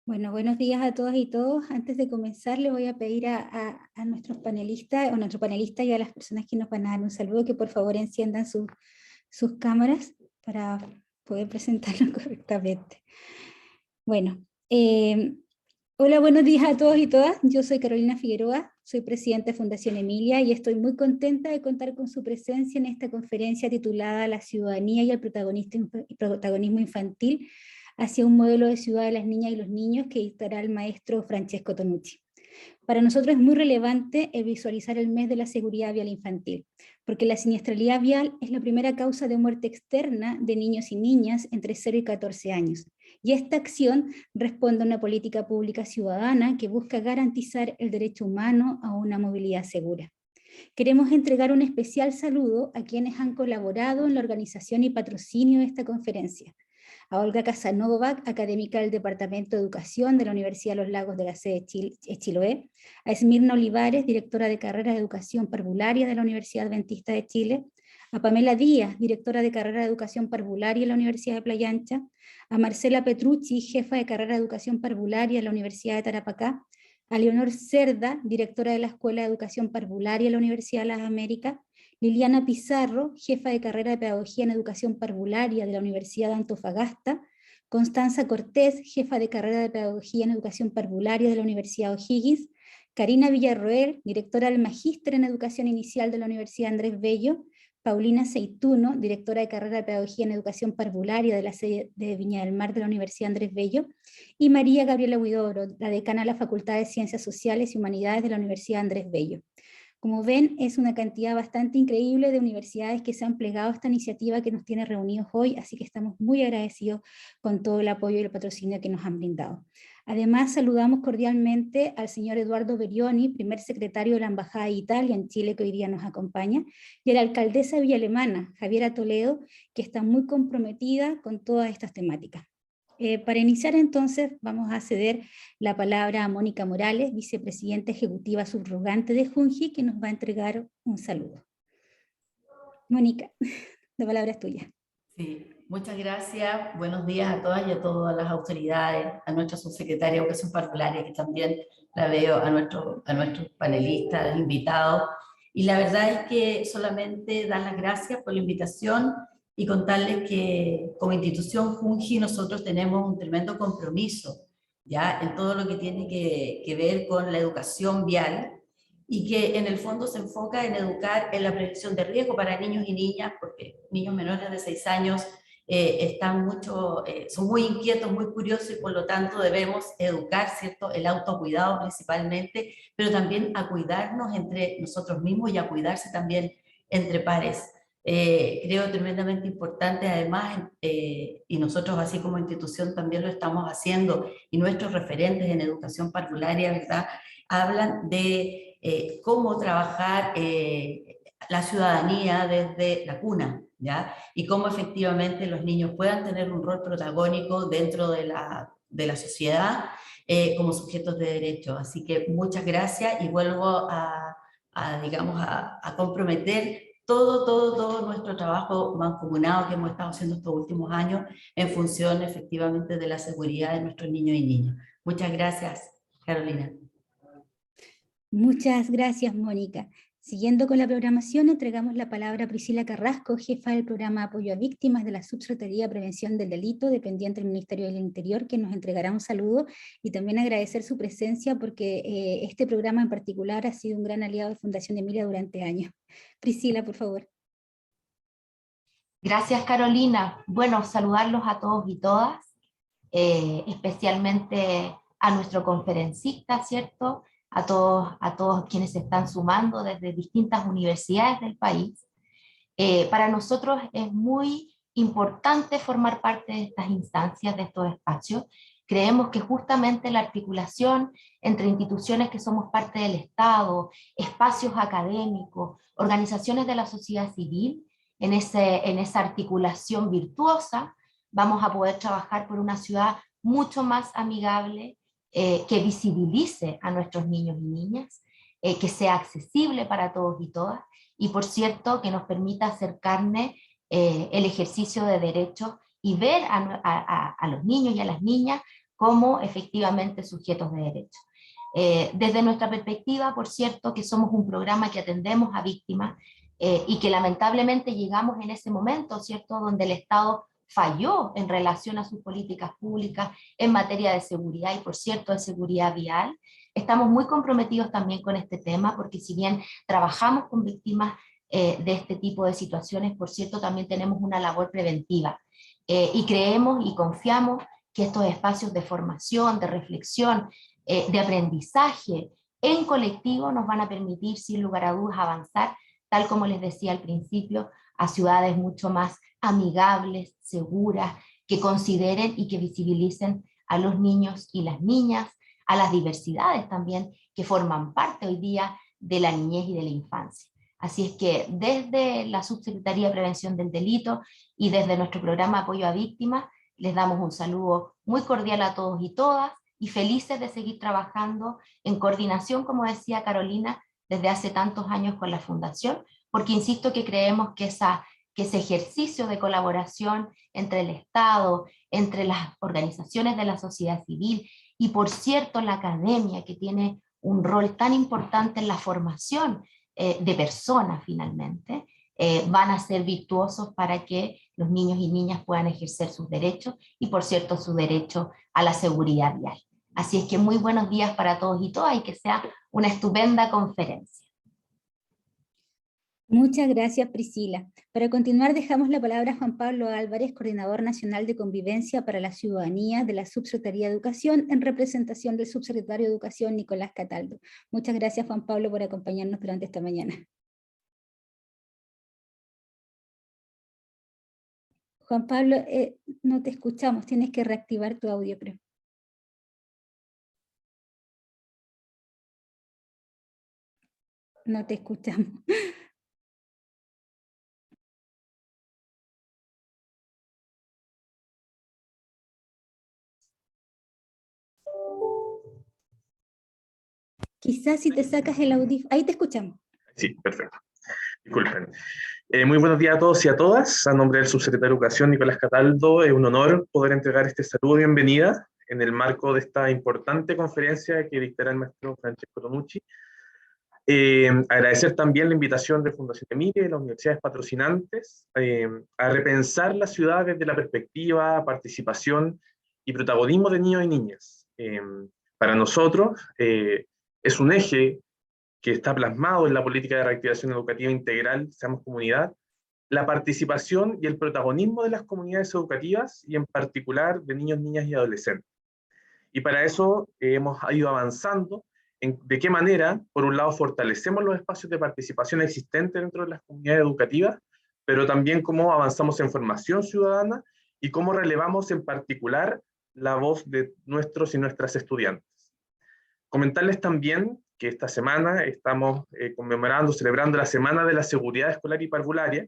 Bueno, buenos días a todas y todos. Antes de comenzar, le voy a pedir a nuestros panelistas, o nuestro panelista y a las personas que nos van a dar un saludo, que por favor enciendan sus cámaras para poder presentarnos correctamente. Bueno, hola, buenos días a todos y todas. Yo soy Carolina Figueroa, soy presidenta de Fundación Emilia y estoy muy contenta de contar con su presencia en esta conferencia titulada La ciudadanía y el protagonismo infantil hacia un modelo de ciudad de las niñas y los niños, que dictará el maestro Francesco Tonucci. Para nosotros es muy relevante visualizar el mes de la seguridad vial infantil, porque la siniestralidad vial es la primera causa de muerte externa de niños y niñas entre 0 y 14 años. Y esta acción responde a una política pública ciudadana que busca garantizar el derecho humano a una movilidad segura. Queremos entregar un especial saludo a quienes han colaborado en la organización y patrocinio de esta conferencia. A Olga Casanova, académica del Departamento de Educación de la Universidad de los Lagos de la sede Chiloé, a Esmirna Olivares, directora de carrera de Educación Parvularia de la Universidad Adventista de Chile, a Pamela Díaz, directora de carrera de Educación Parvularia en la Universidad de Playa Ancha, a Marcela Petrucci, jefa de carrera de Educación Parvularia en la Universidad de Tarapacá, a Leonor Cerda, directora de la Escuela de Educación Parvularia en la Universidad de las Américas, Liliana Pizarro, jefa de carrera de Pedagogía en Educación Parvularia de la Universidad de Antofagasta, Constanza Cortés, jefa de carrera de Pedagogía en Educación Parvularia de la Universidad O'Higgins, Karina Villarroel, directora del Magíster en Educación Inicial de la Universidad Andrés Bello, Paulina Seituno, directora de carrera de Pedagogía en Educación Parvularia de la sede de Viña del Mar de la Universidad Andrés Bello, y María Gabriela Huidobro, la decana de la Facultad de Ciencias Sociales y Humanidades de la Universidad Andrés Bello. Como ven, es una cantidad bastante increíble de universidades que se han plegado a esta iniciativa que nos tiene reunidos hoy, así que estamos muy agradecidos con todo el apoyo y el patrocinio que nos han brindado. Además, saludamos cordialmente al señor Eduardo Berioni, primer secretario de la Embajada de Italia en Chile, que hoy día nos acompaña, y a la alcaldesa de Villa Alemana, Javiera Toledo, que está muy comprometida con todas estas temáticas. Para iniciar entonces vamos a ceder la palabra a Mónica Morales, vicepresidenta ejecutiva subrogante de Junji, que nos va a entregar un saludo. Mónica, la palabra es tuya. Sí, muchas gracias. Buenos días a todas y a todas las autoridades, a nuestra subsecretaria de Educación Parvularia, que también la veo, a nuestros panelistas, invitados. Y la verdad es que solamente dar las gracias por la invitación y contarles que como institución Junji nosotros tenemos un tremendo compromiso ya en todo lo que tiene que ver con la educación vial, y que en el fondo se enfoca en educar en la prevención de riesgo para niños y niñas, porque niños menores de 6 años son muy inquietos, muy curiosos, y por lo tanto debemos educar, ¿cierto?, el autocuidado principalmente, pero también a cuidarnos entre nosotros mismos y a cuidarse también entre pares. Creo tremendamente importante además, y nosotros así como institución también lo estamos haciendo, y nuestros referentes en educación parvularia, ¿verdad?, hablan de cómo trabajar la ciudadanía desde la cuna, ¿ya? Y cómo efectivamente los niños puedan tener un rol protagónico dentro de la sociedad como sujetos de derecho. Así que muchas gracias, y vuelvo digamos, a comprometer todo nuestro trabajo mancomunado que hemos estado haciendo estos últimos años en función efectivamente de la seguridad de nuestros niños y niñas. Muchas gracias, Carolina. Muchas gracias, Mónica. Siguiendo con la programación, entregamos la palabra a Priscila Carrasco, jefa del programa Apoyo a Víctimas de la Subsecretaría de Prevención del Delito, dependiente del Ministerio del Interior, que nos entregará un saludo, y también agradecer su presencia porque este programa en particular ha sido un gran aliado de Fundación Emilia durante años. Priscila, por favor. Gracias, Carolina. Bueno, saludarlos a todos y todas, especialmente a nuestro conferencista, ¿cierto?, a todos quienes se están sumando desde distintas universidades del país. Para nosotros es muy importante formar parte de estas instancias, de estos espacios. Creemos que justamente la articulación entre instituciones que somos parte del Estado, espacios académicos, organizaciones de la sociedad civil, en esa articulación virtuosa, vamos a poder trabajar por una ciudad mucho más amigable, que visibilice a nuestros niños y niñas, que sea accesible para todos y todas, y por cierto que nos permita hacer carne el ejercicio de derechos y ver a los niños y a las niñas como efectivamente sujetos de derecho. Desde nuestra perspectiva, por cierto, que somos un programa que atendemos a víctimas y que lamentablemente llegamos en ese momento, ¿cierto?, donde el Estado falló en relación a sus políticas públicas en materia de seguridad y, por cierto, de seguridad vial. Estamos muy comprometidos también con este tema, porque si bien trabajamos con víctimas de este tipo de situaciones, por cierto, también tenemos una labor preventiva. Y creemos y confiamos que estos espacios de formación, de reflexión, de aprendizaje en colectivo nos van a permitir, sin lugar a dudas, avanzar, tal como les decía al principio, a ciudades mucho más amigables, seguras, que consideren y que visibilicen a los niños y las niñas, a las diversidades también que forman parte hoy día de la niñez y de la infancia. Así es que desde la Subsecretaría de Prevención del Delito y desde nuestro programa Apoyo a Víctimas, les damos un saludo muy cordial a todos y todas, y felices de seguir trabajando en coordinación, como decía Carolina, desde hace tantos años con la Fundación, porque insisto que creemos que ese ejercicio de colaboración entre el Estado, entre las organizaciones de la sociedad civil y, por cierto, la academia, que tiene un rol tan importante en la formación de personas finalmente, van a ser virtuosos para que los niños y niñas puedan ejercer sus derechos y, por cierto, su derecho a la seguridad vial. Así es que muy buenos días para todos y todas y que sea una estupenda conferencia. Muchas gracias, Priscila. Para continuar, dejamos la palabra a Juan Pablo Álvarez, Coordinador Nacional de Convivencia para la Ciudadanía de la Subsecretaría de Educación, en representación del Subsecretario de Educación, Nicolás Cataldo. Muchas gracias, Juan Pablo, por acompañarnos durante esta mañana. Juan Pablo, no te escuchamos, tienes que reactivar tu audio, creo. No te escuchamos. Quizás si te sacas el audio, ahí te escuchamos. Sí, perfecto. Disculpen. Muy buenos días a todos y a todas. A nombre del Subsecretario de Educación, Nicolás Cataldo, es un honor poder entregar este saludo de bienvenida en el marco de esta importante conferencia que dictará el maestro Francesco Tonucci. Agradecer también la invitación de Fundación Emilia y las universidades patrocinantes a repensar la ciudad desde la perspectiva, participación y protagonismo de niños y niñas. Para nosotros es un eje que está plasmado en la política de reactivación educativa integral, Seamos Comunidad, la participación y el protagonismo de las comunidades educativas y en particular de niños, niñas y adolescentes. Y para eso hemos ido avanzando en de qué manera, por un lado, fortalecemos los espacios de participación existentes dentro de las comunidades educativas, pero también cómo avanzamos en formación ciudadana y cómo relevamos en particular la voz de nuestros y nuestras estudiantes. Comentarles también que esta semana estamos celebrando la Semana de la Seguridad Escolar y Parvularia,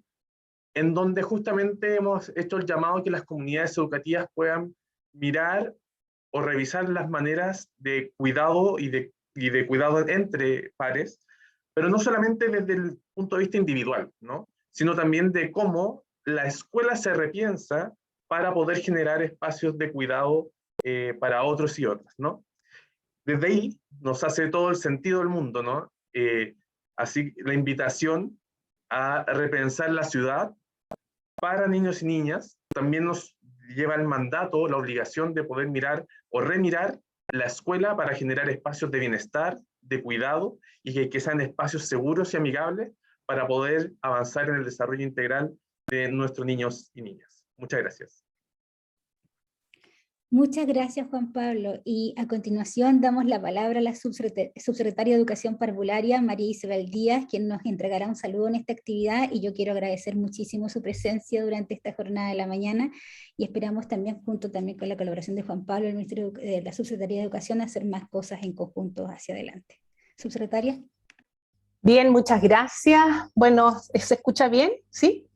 en donde justamente hemos hecho el llamado a que las comunidades educativas puedan mirar o revisar las maneras de cuidado y de cuidado entre pares, pero no solamente desde el punto de vista individual, ¿no?, sino también de cómo la escuela se repiensa para poder generar espacios de cuidado para otros y otras, ¿no? Desde ahí nos hace todo el sentido del mundo, ¿no? Así la invitación a repensar la ciudad para niños y niñas también nos lleva el mandato, la obligación de poder mirar o remirar la escuela para generar espacios de bienestar, de cuidado, y que sean espacios seguros y amigables para poder avanzar en el desarrollo integral de nuestros niños y niñas. Muchas gracias. Muchas gracias, Juan Pablo. Y a continuación damos la palabra a la subsecretaria de Educación Parvularia, María Isabel Díaz, quien nos entregará un saludo en esta actividad, y yo quiero agradecer muchísimo su presencia durante esta jornada de la mañana, y esperamos también, junto también con la colaboración de Juan Pablo, el Ministerio de la Subsecretaría de Educación, hacer más cosas en conjunto hacia adelante. Subsecretaria. Bien, muchas gracias. Bueno, ¿se escucha bien? ¿Sí?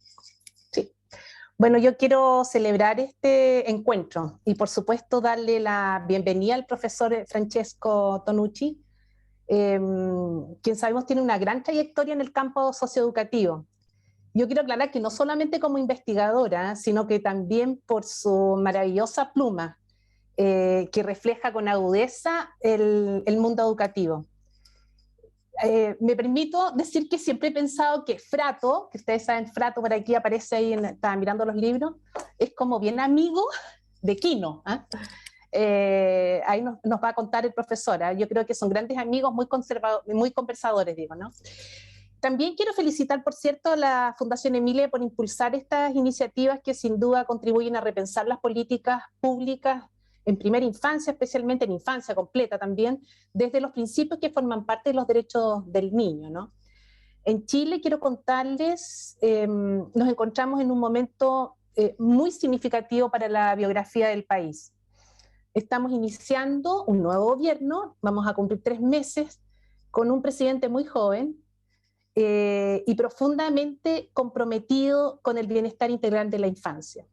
Bueno, yo quiero celebrar este encuentro y por supuesto darle la bienvenida al profesor Francesco Tonucci, quien sabemos tiene una gran trayectoria en el campo socioeducativo. Yo quiero aclarar que no solamente como investigadora, sino que también por su maravillosa pluma, que refleja con agudeza el mundo educativo. Me permito decir que siempre he pensado que Frato, que ustedes saben, Frato por aquí aparece ahí, estaba mirando los libros, es como bien amigo de Quino. Ahí nos va a contar el profesor. Yo creo que son grandes amigos, muy conversadores, digo, ¿no? También quiero felicitar, por cierto, a la Fundación Emilia por impulsar estas iniciativas que sin duda contribuyen a repensar las políticas públicas en primera infancia, especialmente en infancia completa también, desde los principios que forman parte de los derechos del niño, ¿no? En Chile, quiero contarles, nos encontramos en un momento muy significativo para la biografía del país. Estamos iniciando un nuevo gobierno, vamos a cumplir 3 meses, con un presidente muy joven, y profundamente comprometido con el bienestar integral de la infancia.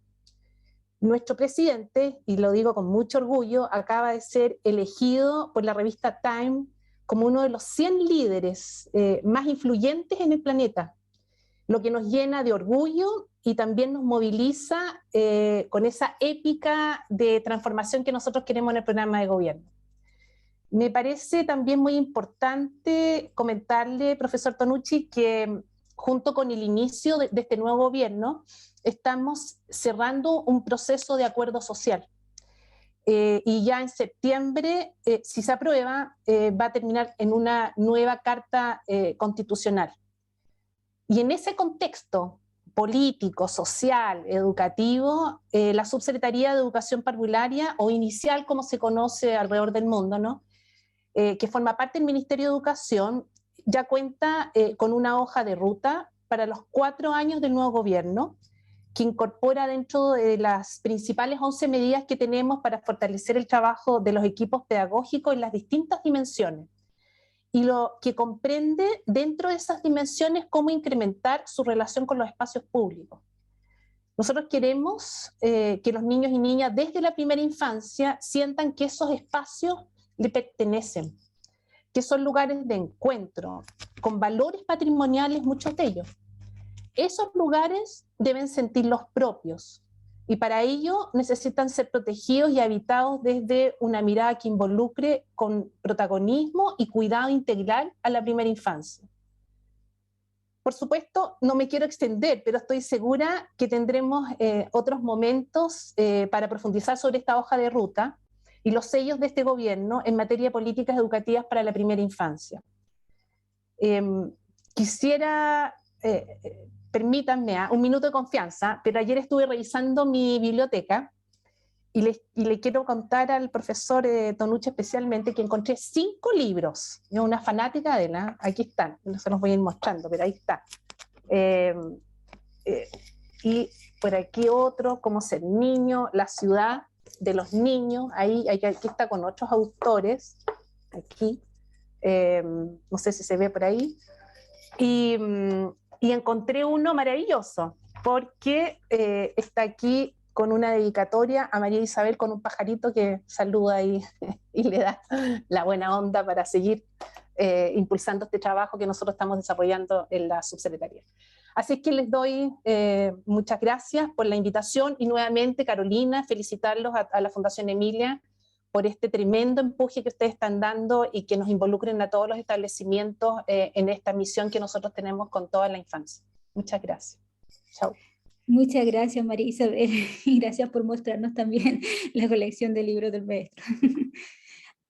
Nuestro presidente, y lo digo con mucho orgullo, acaba de ser elegido por la revista Time como uno de los 100 líderes más influyentes en el planeta, lo que nos llena de orgullo y también nos moviliza con esa épica de transformación que nosotros queremos en el programa de gobierno. Me parece también muy importante comentarle, profesor Tonucci, que junto con el inicio de este nuevo gobierno, estamos cerrando un proceso de acuerdo social. Y ya en septiembre, si se aprueba, va a terminar en una nueva carta constitucional. Y en ese contexto político, social, educativo, la Subsecretaría de Educación Parvularia, o inicial como se conoce alrededor del mundo, ¿no? Que forma parte del Ministerio de Educación, ya cuenta con una hoja de ruta para los 4 años del nuevo gobierno, que incorpora dentro de las principales 11 medidas que tenemos para fortalecer el trabajo de los equipos pedagógicos en las distintas dimensiones, y lo que comprende dentro de esas dimensiones cómo incrementar su relación con los espacios públicos. Nosotros queremos que los niños y niñas desde la primera infancia sientan que esos espacios le pertenecen, que son lugares de encuentro, con valores patrimoniales, muchos de ellos. Esos lugares deben sentirlos propios, y para ello necesitan ser protegidos y habitados desde una mirada que involucre con protagonismo y cuidado integral a la primera infancia. Por supuesto, no me quiero extender, pero estoy segura que tendremos otros momentos para profundizar sobre esta hoja de ruta y los sellos de este gobierno en materia de políticas educativas para la primera infancia. Quisiera, permítanme un minuto de confianza, pero ayer estuve revisando mi biblioteca y le quiero contar al profesor Tonucci especialmente que encontré 5 libros. Yo, una fanática de él, aquí están, no se los voy a ir mostrando, pero ahí está. Y por aquí otro, Cómo ser niño, La ciudad de los niños, aquí está con otros autores, aquí, no sé si se ve por ahí, y encontré uno maravilloso, porque está aquí con una dedicatoria a María Isabel con un pajarito que saluda y le da la buena onda para seguir impulsando este trabajo que nosotros estamos desarrollando en la subsecretaría. Así es que les doy muchas gracias por la invitación y nuevamente, Carolina, felicitarlos a la Fundación Emilia por este tremendo empuje que ustedes están dando y que nos involucren a todos los establecimientos en esta misión que nosotros tenemos con toda la infancia. Muchas gracias. Chao. Muchas gracias, María Isabel, y gracias por mostrarnos también la colección de libros del maestro.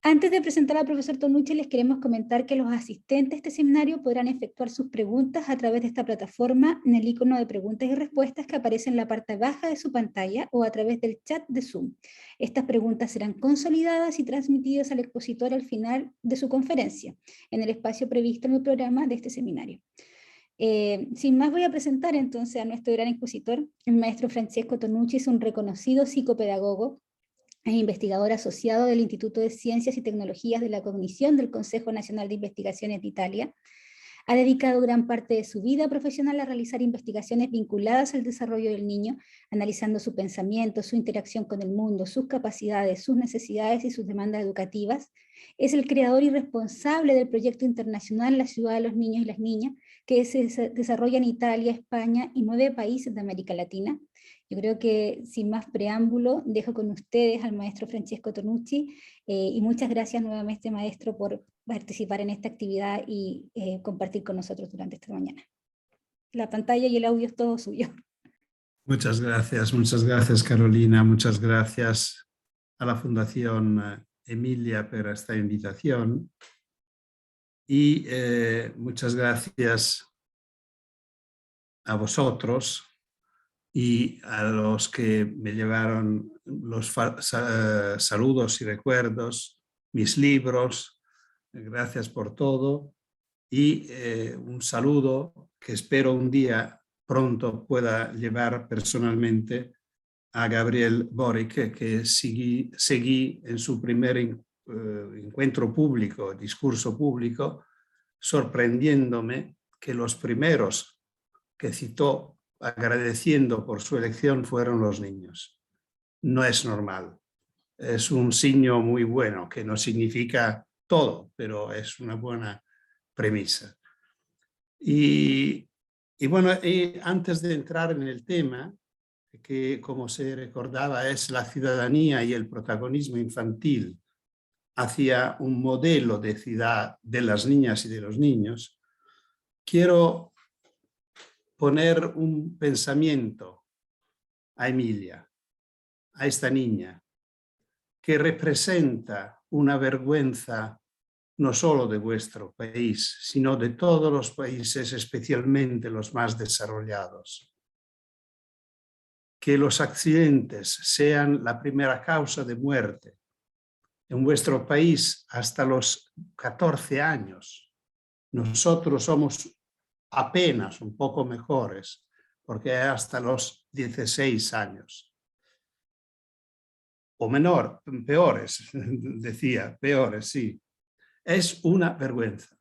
Antes de presentar al profesor Tonucci, les queremos comentar que los asistentes a este seminario podrán efectuar sus preguntas a través de esta plataforma en el icono de preguntas y respuestas que aparece en la parte baja de su pantalla o a través del chat de Zoom. Estas preguntas serán consolidadas y transmitidas al expositor al final de su conferencia, en el espacio previsto en el programa de este seminario. Sin más, voy a presentar entonces a nuestro gran expositor. El maestro Francesco Tonucci es un reconocido psicopedagogo e investigador asociado del Instituto de Ciencias y Tecnologías de la Cognición del Consejo Nacional de Investigaciones de Italia. Ha dedicado gran parte de su vida profesional a realizar investigaciones vinculadas al desarrollo del niño, analizando su pensamiento, su interacción con el mundo, sus capacidades, sus necesidades y sus demandas educativas. Es el creador y responsable del proyecto internacional La Ciudad de los Niños y las Niñas, que se desarrolla en Italia, España y 9 países de América Latina. Yo creo que sin más preámbulo, dejo con ustedes al maestro Francesco Tonucci, y muchas gracias nuevamente, maestro, por participar en esta actividad y compartir con nosotros durante esta mañana. La pantalla y el audio es todo suyo. Muchas gracias Carolina, muchas gracias a la Fundación Emilia por esta invitación y muchas gracias a vosotros y a los que me llevaron los saludos y recuerdos, mis libros, gracias por todo y un saludo que espero un día pronto pueda llevar personalmente a Gabriel Boric, que seguí en su primer encuentro público, discurso público, sorprendiéndome que los primeros que citó agradeciendo por su elección fueron los niños. No es normal. Es un signo muy bueno, que no significa todo, pero es una buena premisa. Y bueno, antes de entrar en el tema, que como se recordaba es la ciudadanía y el protagonismo infantil hacia un modelo de ciudad de las niñas y de los niños, quiero poner un pensamiento a Emilia, a esta niña, que representa una vergüenza no solo de vuestro país, sino de todos los países, especialmente los más desarrollados. Que los accidentes sean la primera causa de muerte en vuestro país hasta los 14 años. Nosotros somos apenas un poco mejores, porque hasta los 16 años. O peores, decía, peores, sí. Es una vergüenza.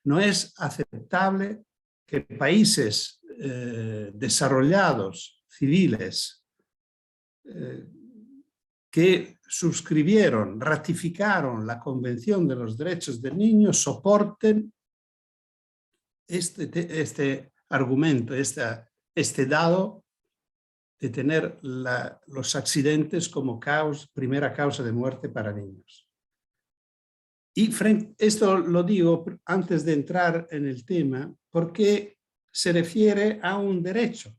No es aceptable que países desarrollados, civiles, que suscribieron, ratificaron la Convención de los Derechos del Niño, soporten este argumento, este dado de tener los accidentes como primera causa de muerte para niños. Y esto lo digo antes de entrar en el tema, porque se refiere a un derecho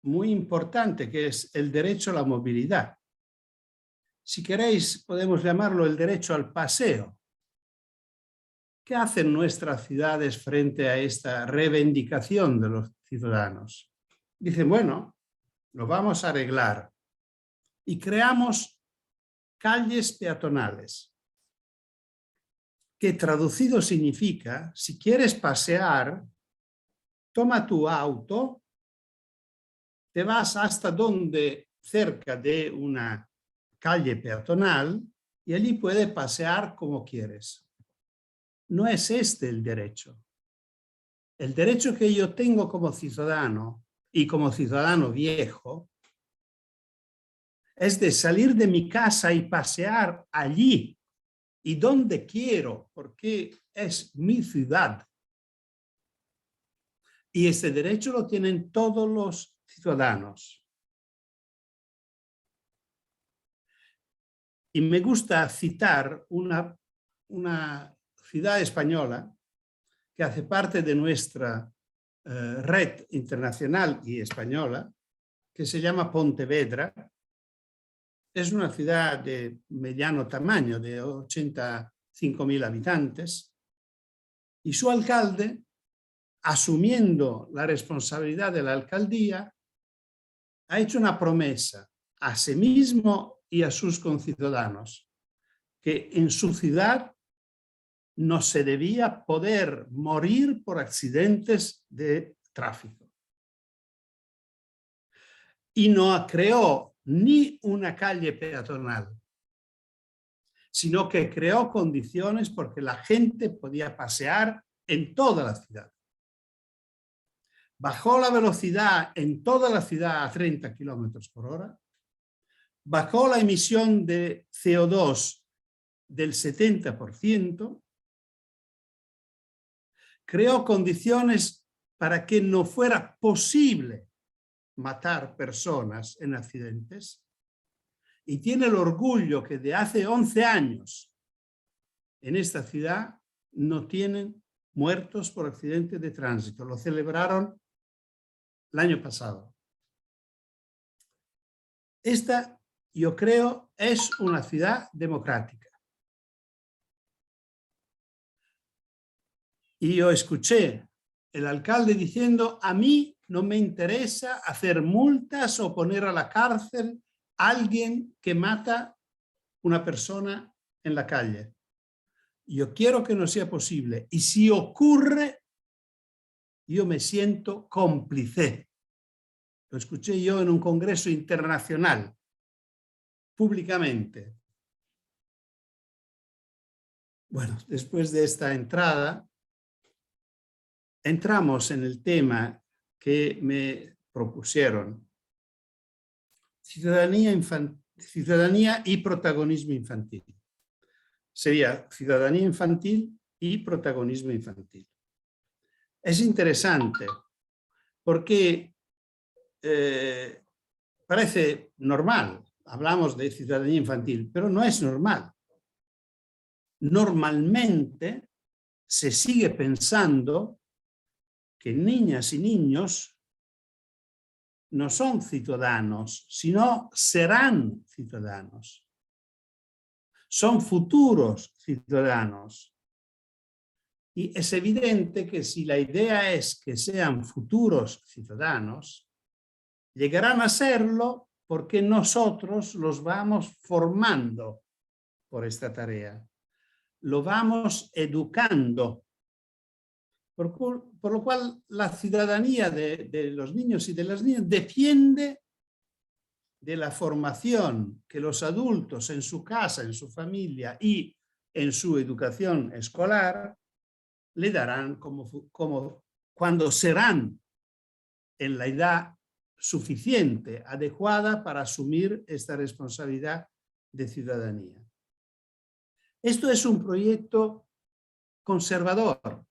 muy importante, que es el derecho a la movilidad. Si queréis, podemos llamarlo el derecho al paseo. ¿Qué hacen nuestras ciudades frente a esta reivindicación de los ciudadanos? Dicen, bueno, lo vamos a arreglar y creamos calles peatonales, que traducido significa, si quieres pasear, toma tu auto, te vas hasta cerca de una calle peatonal y allí puedes pasear como quieres. No es este el derecho. El derecho que yo tengo como ciudadano y como ciudadano viejo es de salir de mi casa y pasear allí y donde quiero, porque es mi ciudad. Y ese derecho lo tienen todos los ciudadanos. Y me gusta citar una ciudad española que hace parte de nuestra red internacional y española, que se llama Pontevedra. Es una ciudad de mediano tamaño, de 85.000 habitantes, y su alcalde, asumiendo la responsabilidad de la alcaldía, ha hecho una promesa a sí mismo y a sus conciudadanos, que en su ciudad no se debía poder morir por accidentes de tráfico. Y no creó ni una calle peatonal, sino que creó condiciones porque la gente podía pasear en toda la ciudad. Bajó la velocidad en toda la ciudad a 30 kilómetros por hora, bajó la emisión de CO2 del 70%, creó condiciones para que no fuera posible matar personas en accidentes, y tiene el orgullo que de hace 11 años en esta ciudad no tienen muertos por accidentes de tránsito. Lo celebraron el año pasado. Esta, yo creo, es una ciudad democrática. Y yo escuché el alcalde diciendo: a mí no me interesa hacer multas o poner a la cárcel a alguien que mata una persona en la calle. Yo quiero que no sea posible. Y si ocurre, yo me siento cómplice. Lo escuché yo en un congreso internacional, públicamente. Bueno, después de esta entrada, entramos en el tema que me propusieron: ciudadanía y protagonismo infantil. Sería ciudadanía infantil y protagonismo infantil. Es interesante porque parece normal, hablamos de ciudadanía infantil, pero no es normal. Normalmente se sigue pensando que niñas y niños no son ciudadanos, sino serán ciudadanos. Son futuros ciudadanos. Y es evidente que si la idea es que sean futuros ciudadanos, llegarán a serlo porque nosotros los vamos formando por esta tarea. Lo vamos educando. Por lo cual la ciudadanía de los niños y de las niñas depende de la formación que los adultos en su casa, en su familia y en su educación escolar le darán cuando serán en la edad suficiente, adecuada para asumir esta responsabilidad de ciudadanía. Esto es un proyecto conservador,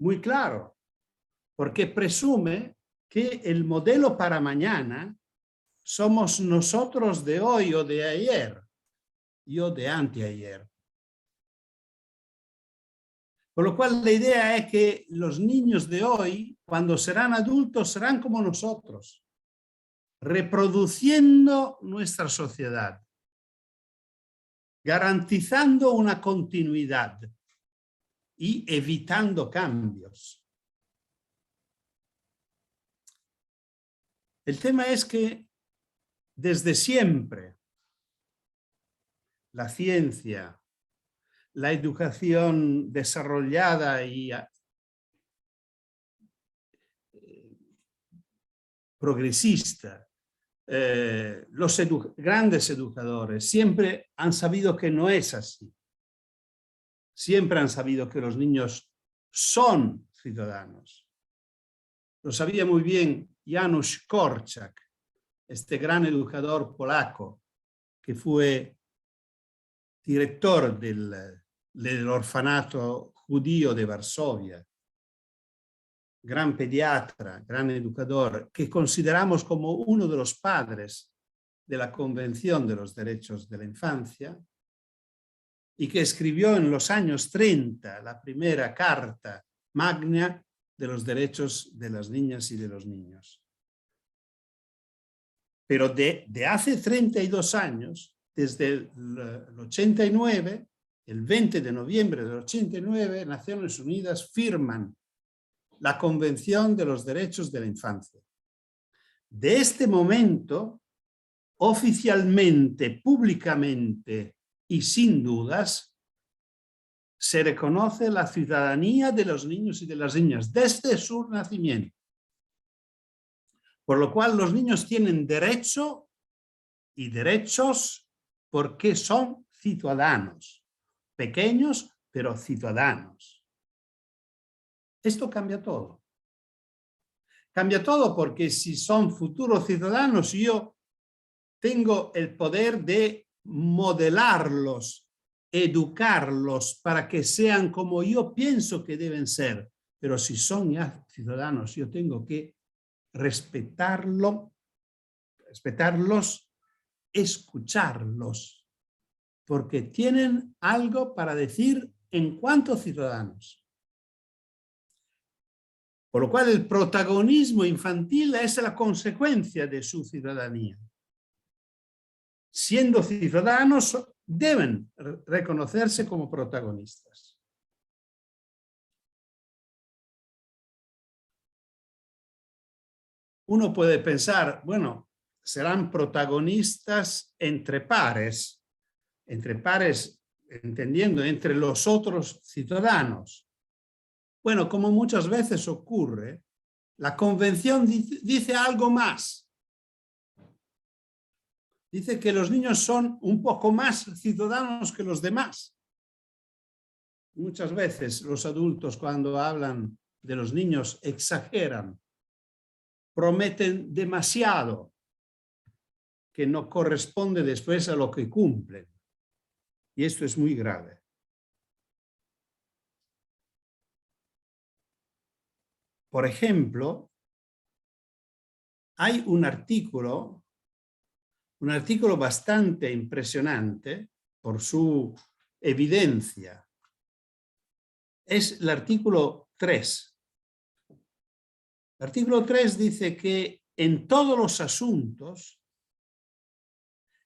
muy claro, porque presume que el modelo para mañana somos nosotros de hoy o de ayer, yo de anteayer. Por lo cual la idea es que los niños de hoy, cuando serán adultos, serán como nosotros, reproduciendo nuestra sociedad, garantizando una continuidad y evitando cambios. El tema es que desde siempre la ciencia, la educación desarrollada y progresista, los grandes educadores siempre han sabido que no es así. Siempre han sabido que los niños son ciudadanos. Lo sabía muy bien Janusz Korczak, este gran educador polaco que fue director del orfanato judío de Varsovia, gran pediatra, gran educador, que consideramos como uno de los padres de la Convención de los Derechos de la Infancia, y que escribió en los años 30 la primera Carta Magna de los derechos de las niñas y de los niños. Pero de hace 32 años, desde el 89, el 20 de noviembre del 89, Naciones Unidas firman la Convención de los Derechos de la Infancia. De este momento, oficialmente, públicamente y sin dudas, se reconoce la ciudadanía de los niños y de las niñas desde su nacimiento. Por lo cual los niños tienen derecho y derechos porque son ciudadanos, pequeños, pero ciudadanos. Esto cambia todo. Cambia todo porque si son futuros ciudadanos, yo tengo el poder de modelarlos, educarlos para que sean como yo pienso que deben ser. Pero si son ya ciudadanos, yo tengo que respetarlos, escucharlos, porque tienen algo para decir en cuanto ciudadanos. Por lo cual el protagonismo infantil es la consecuencia de su ciudadanía. Siendo ciudadanos, deben reconocerse como protagonistas. Uno puede pensar, bueno, serán protagonistas entre pares, entendiendo, entre los otros ciudadanos. Bueno, como muchas veces ocurre, la convención dice algo más. Dice que los niños son un poco más ciudadanos que los demás. Muchas veces los adultos, cuando hablan de los niños, exageran, prometen demasiado que no corresponde después a lo que cumplen. Y esto es muy grave. Por ejemplo, hay un artículo bastante impresionante por su evidencia. Es el artículo 3. El artículo 3 dice que en todos los asuntos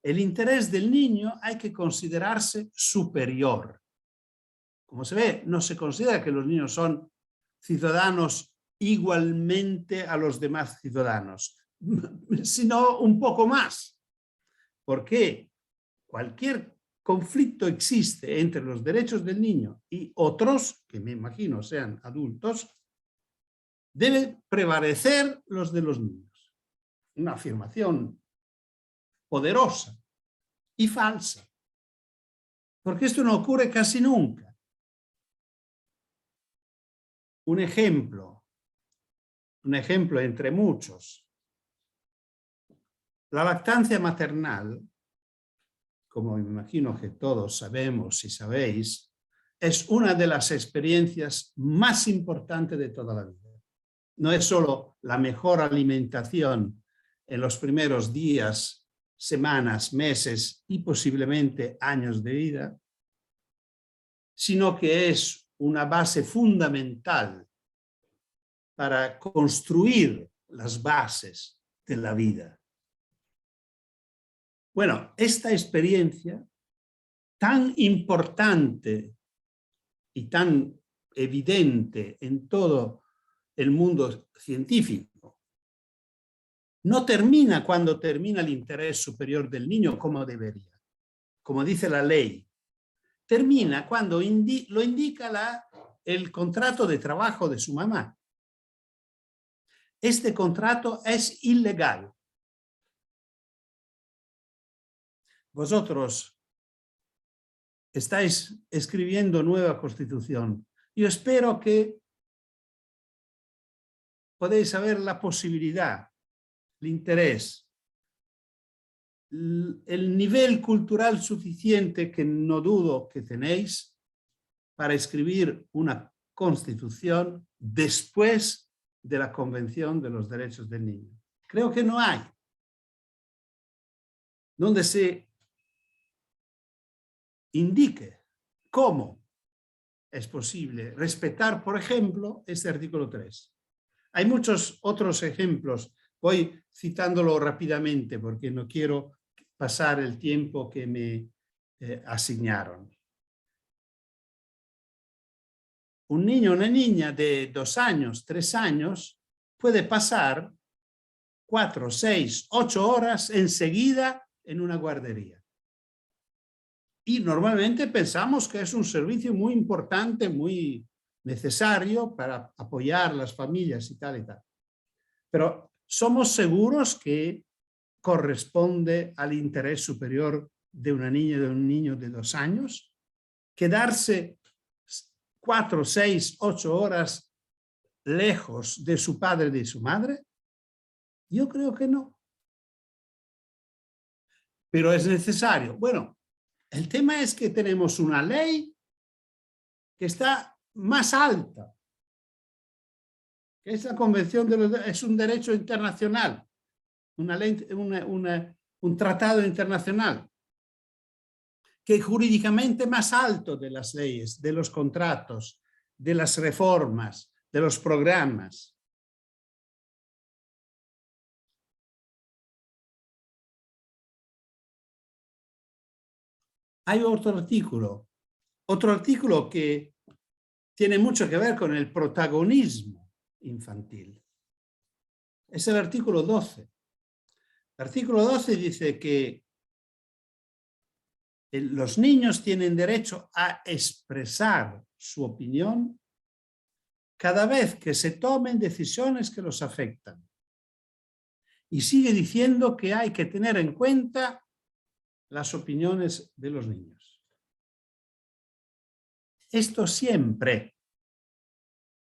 el interés del niño hay que considerarse superior. Como se ve, no se considera que los niños son ciudadanos igualmente a los demás ciudadanos, sino un poco más. Porque cualquier conflicto existe entre los derechos del niño y otros, que me imagino sean adultos, debe prevalecer los de los niños. Una afirmación poderosa y falsa, porque esto no ocurre casi nunca. Un ejemplo entre muchos. La lactancia maternal, como me imagino que todos sabemos y sabéis, es una de las experiencias más importantes de toda la vida. No es solo la mejor alimentación en los primeros días, semanas, meses y posiblemente años de vida, sino que es una base fundamental para construir las bases de la vida. Bueno, esta experiencia tan importante y tan evidente en todo el mundo científico no termina cuando termina el interés superior del niño como debería, como dice la ley. Termina cuando lo indica el contrato de trabajo de su mamá. Este contrato es ilegal. Vosotros estáis escribiendo nueva constitución. Yo espero que podéis saber la posibilidad, el interés, el nivel cultural suficiente que no dudo que tenéis para escribir una constitución después de la Convención de los Derechos del Niño. Creo que no hay. Donde se indique cómo es posible respetar, por ejemplo, este artículo 3. Hay muchos otros ejemplos. Voy citándolo rápidamente porque no quiero pasar el tiempo que me asignaron. Un niño o una niña de 2 años, 3 años, puede pasar 4, 6, 8 horas enseguida en una guardería. Y normalmente pensamos que es un servicio muy importante, muy necesario para apoyar las familias y tal y tal. Pero ¿somos seguros que corresponde al interés superior de una niña, de un niño de 2 años? ¿Quedarse 4, 6, 8 horas lejos de su padre y de su madre? Yo creo que no. Pero es necesario. Bueno, el tema es que tenemos una ley que está más alta, que es la Convención de los Derechos, es un derecho internacional, una ley, un tratado internacional, que es jurídicamente más alto de las leyes, de los contratos, de las reformas, de los programas. Hay otro artículo que tiene mucho que ver con el protagonismo infantil. Es el artículo 12. El artículo 12 dice que los niños tienen derecho a expresar su opinión cada vez que se tomen decisiones que los afectan. Y sigue diciendo que hay que tener en cuenta las opiniones de los niños. Esto siempre,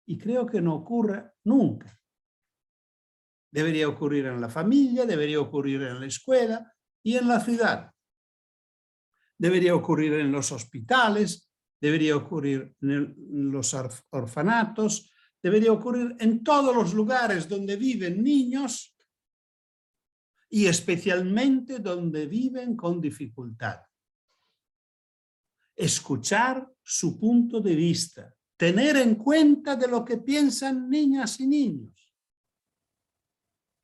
y creo que no ocurre nunca. Debería ocurrir en la familia, debería ocurrir en la escuela y en la ciudad. Debería ocurrir en los hospitales, debería ocurrir en los orfanatos, debería ocurrir en todos los lugares donde viven niños y especialmente donde viven con dificultad. Escuchar su punto de vista, tener en cuenta de lo que piensan niñas y niños.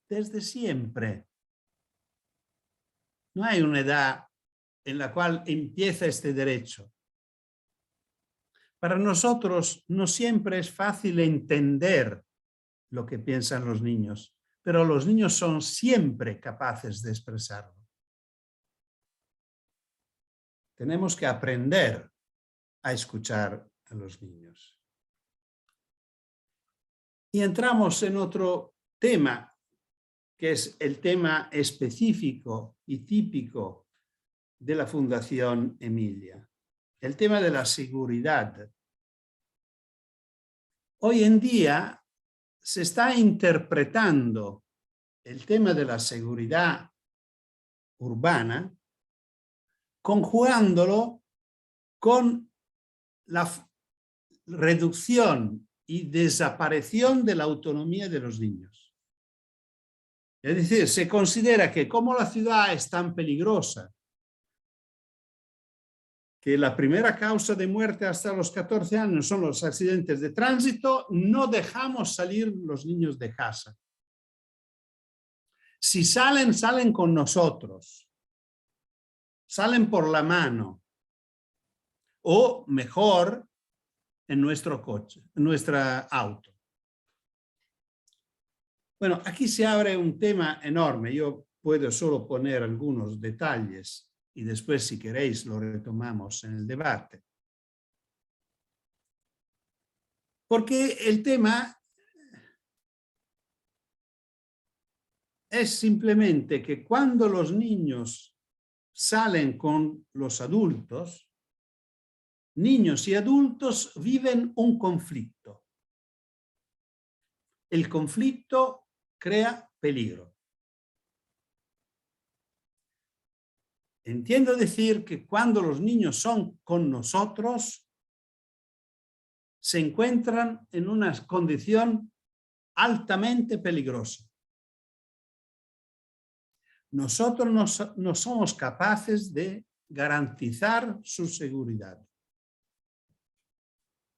Desde siempre. No hay una edad en la cual empieza este derecho. Para nosotros no siempre es fácil entender lo que piensan los niños, pero los niños son siempre capaces de expresarlo. Tenemos que aprender a escuchar a los niños. Y entramos en otro tema, que es el tema específico y típico de la Fundación Emilia, el tema de la seguridad. Hoy en día se está interpretando el tema de la seguridad urbana, conjugándolo con la reducción y desaparición de la autonomía de los niños. Es decir, se considera que como la ciudad es tan peligrosa, que la primera causa de muerte hasta los 14 años son los accidentes de tránsito, no dejamos salir los niños de casa. Si salen, salen con nosotros. Salen por la mano. O mejor, en nuestro coche, en nuestro auto. Bueno, aquí se abre un tema enorme. Yo puedo solo poner algunos detalles y después, si queréis, lo retomamos en el debate. Porque el tema es simplemente que cuando los niños salen con los adultos, niños y adultos viven un conflicto. El conflicto crea peligro. Entiendo decir que cuando los niños son con nosotros, se encuentran en una condición altamente peligrosa. Nosotros no somos capaces de garantizar su seguridad.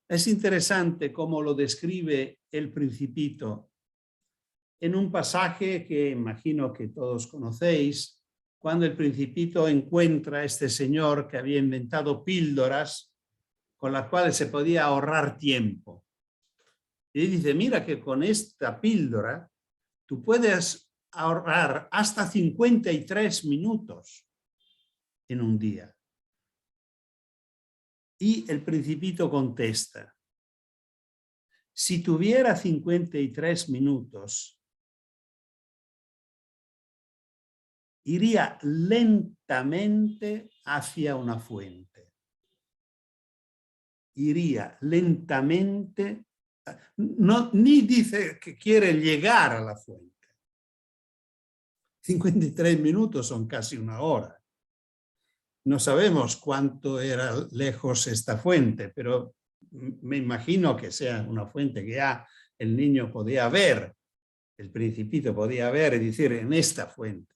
Es interesante cómo lo describe el Principito en un pasaje que imagino que todos conocéis, cuando el Principito encuentra a este señor que había inventado píldoras con las cuales se podía ahorrar tiempo. Y dice, mira que con esta píldora tú puedes ahorrar hasta 53 minutos en un día. Y el Principito contesta, si tuviera 53 minutos iría lentamente hacia una fuente. Iría lentamente, no, ni dice que quiere llegar a la fuente. 53 minutos son casi una hora. No sabemos cuánto era lejos esta fuente, pero me imagino que sea una fuente que ya el niño podía ver, el Principito podía ver y decir, en esta fuente.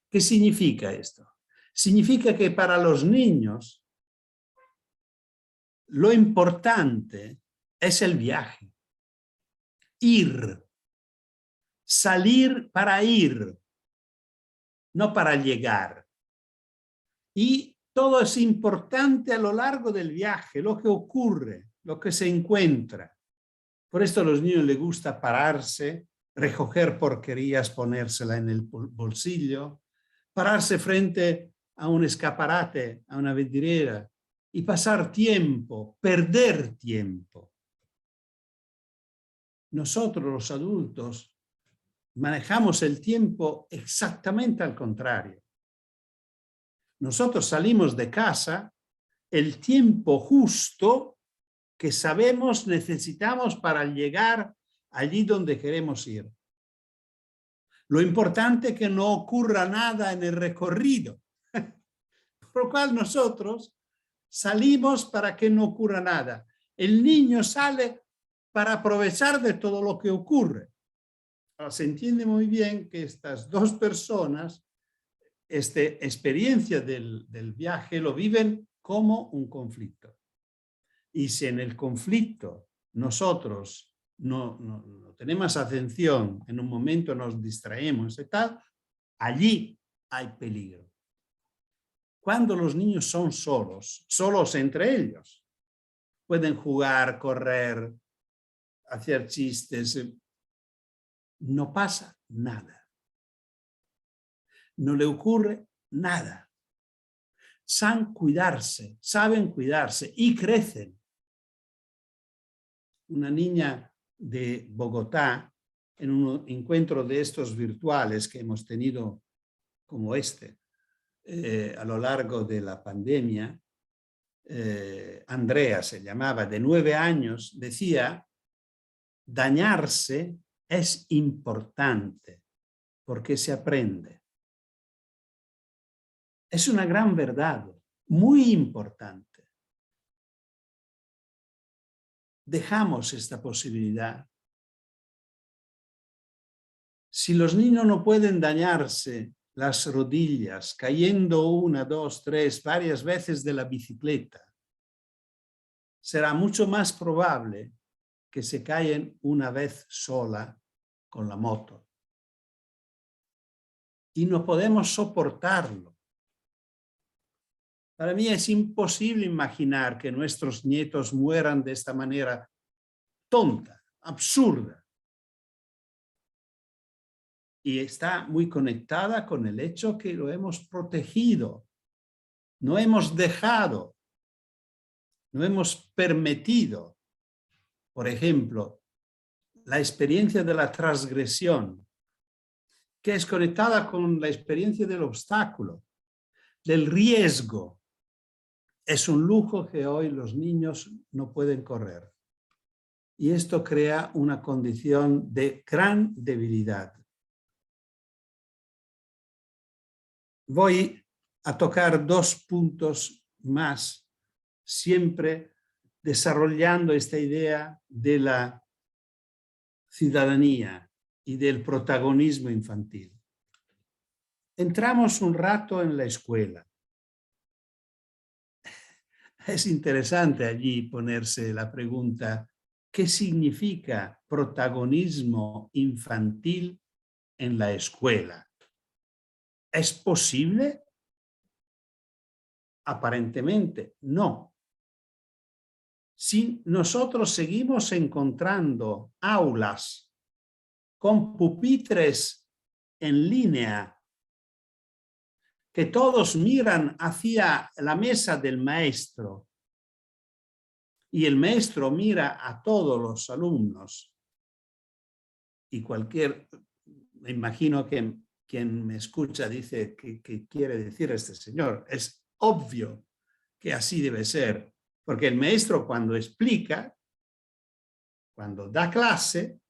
¿Qué significa esto? Significa que para los niños lo importante es el viaje. Ir. Salir para ir, no para llegar. Y todo es importante a lo largo del viaje, lo que ocurre, lo que se encuentra. Por esto a los niños les gusta pararse, recoger porquerías, ponérsela en el bolsillo, pararse frente a un escaparate, a una vidriera y pasar tiempo, perder tiempo. Nosotros los adultos manejamos el tiempo exactamente al contrario. Nosotros salimos de casa el tiempo justo que sabemos necesitamos para llegar allí donde queremos ir. Lo importante es que no ocurra nada en el recorrido, por lo cual nosotros salimos para que no ocurra nada. El niño sale para aprovechar de todo lo que ocurre. Ahora, se entiende muy bien que estas dos personas, esta experiencia del viaje, lo viven como un conflicto. Y si en el conflicto nosotros no tenemos atención, en un momento nos distraemos y tal, allí hay peligro. Cuando los niños son solos entre ellos, pueden jugar, correr, hacer chistes, no pasa nada. No le ocurre nada. Saben cuidarse y crecen. Una niña de Bogotá, en un encuentro de estos virtuales que hemos tenido como a lo largo de la pandemia, Andrea se llamaba, de 9 años, decía, dañarse es importante porque se aprende. Es una gran verdad, muy importante. Dejamos esta posibilidad. Si los niños no pueden dañarse las rodillas, cayendo 1, 2, 3, varias veces de la bicicleta, será mucho más probable que se caigan una vez sola con la moto. Y no podemos soportarlo. Para mí es imposible imaginar que nuestros nietos mueran de esta manera tonta, absurda. Y está muy conectada con el hecho que lo hemos protegido, no hemos dejado, no hemos permitido. Por ejemplo, la experiencia de la transgresión, que es conectada con la experiencia del obstáculo, del riesgo. Es un lujo que hoy los niños no pueden correr. Y esto crea una condición de gran debilidad. Voy a tocar 2 puntos más, siempre desarrollando esta idea de la ciudadanía y del protagonismo infantil. Entramos un rato en la escuela. Es interesante allí ponerse la pregunta, ¿qué significa protagonismo infantil en la escuela? ¿Es posible? Aparentemente no. Si nosotros seguimos encontrando aulas con pupitres en línea, que todos miran hacia la mesa del maestro y el maestro mira a todos los alumnos y me imagino que quien me escucha dice que quiere decir este señor. Es obvio que así debe ser, porque el maestro cuando explica, cuando da clase,